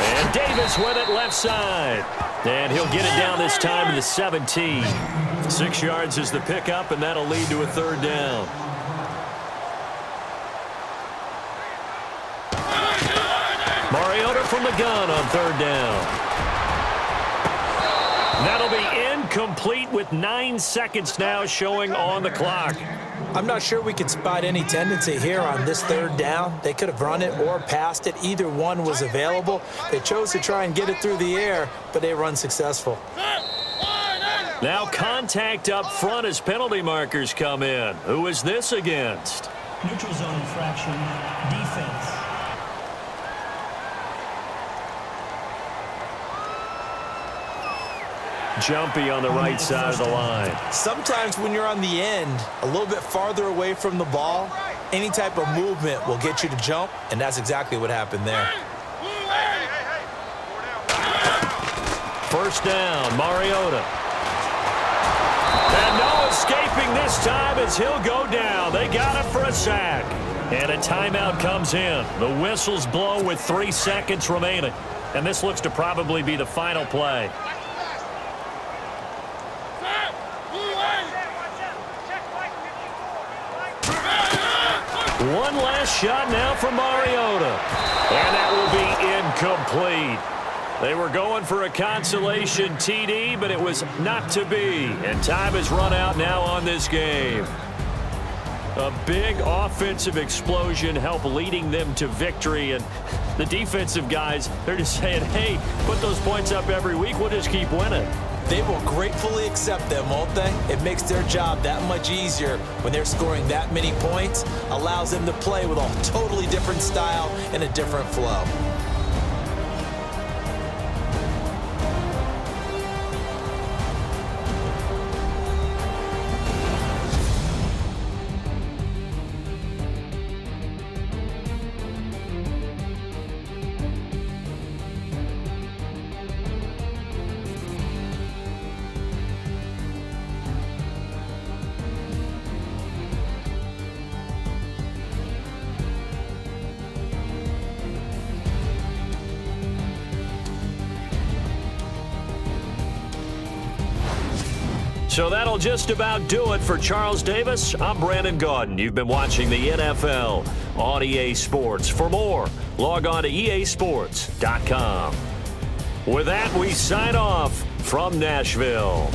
And Davis with it left side. And he'll get it down this time to the 17. 6 yards is the pickup, and that'll lead to a third down. Mariota from the gun on third down. That'll be incomplete with 9 seconds now showing on the clock. I'm not sure we could spot any tendency here on this third down. They could have run it or passed it. Either one was available. They chose to try and get it through the air, but they were unsuccessful. Now contact up front as penalty markers come in. Who is this against? Neutral zone infraction, defense. Jumpy on the right side of the line. Sometimes when you're on the end, a little bit farther away from the ball, any type of movement will get you to jump, and that's exactly what happened there. First down, Mariota. And no escaping this time as he'll go down. They got him for a sack. And a timeout comes in. The whistles blow with 3 seconds remaining. And this looks to probably be the final play. One last shot now for Mariota. And that will be incomplete. They were going for a consolation TD, but it was not to be. And time has run out now on this game. A big offensive explosion helped leading them to victory. And the defensive guys, they're just saying, hey, put those points up every week. We'll just keep winning. They will gratefully accept them, won't they? It makes their job that much easier when they're scoring that many points. Allows them to play with a totally different style and a different flow. So that'll just about do it for Charles Davis. I'm Brandon Gaudin. You've been watching the NFL on EA Sports. For more, log on to easports.com. With that, we sign off from Nashville.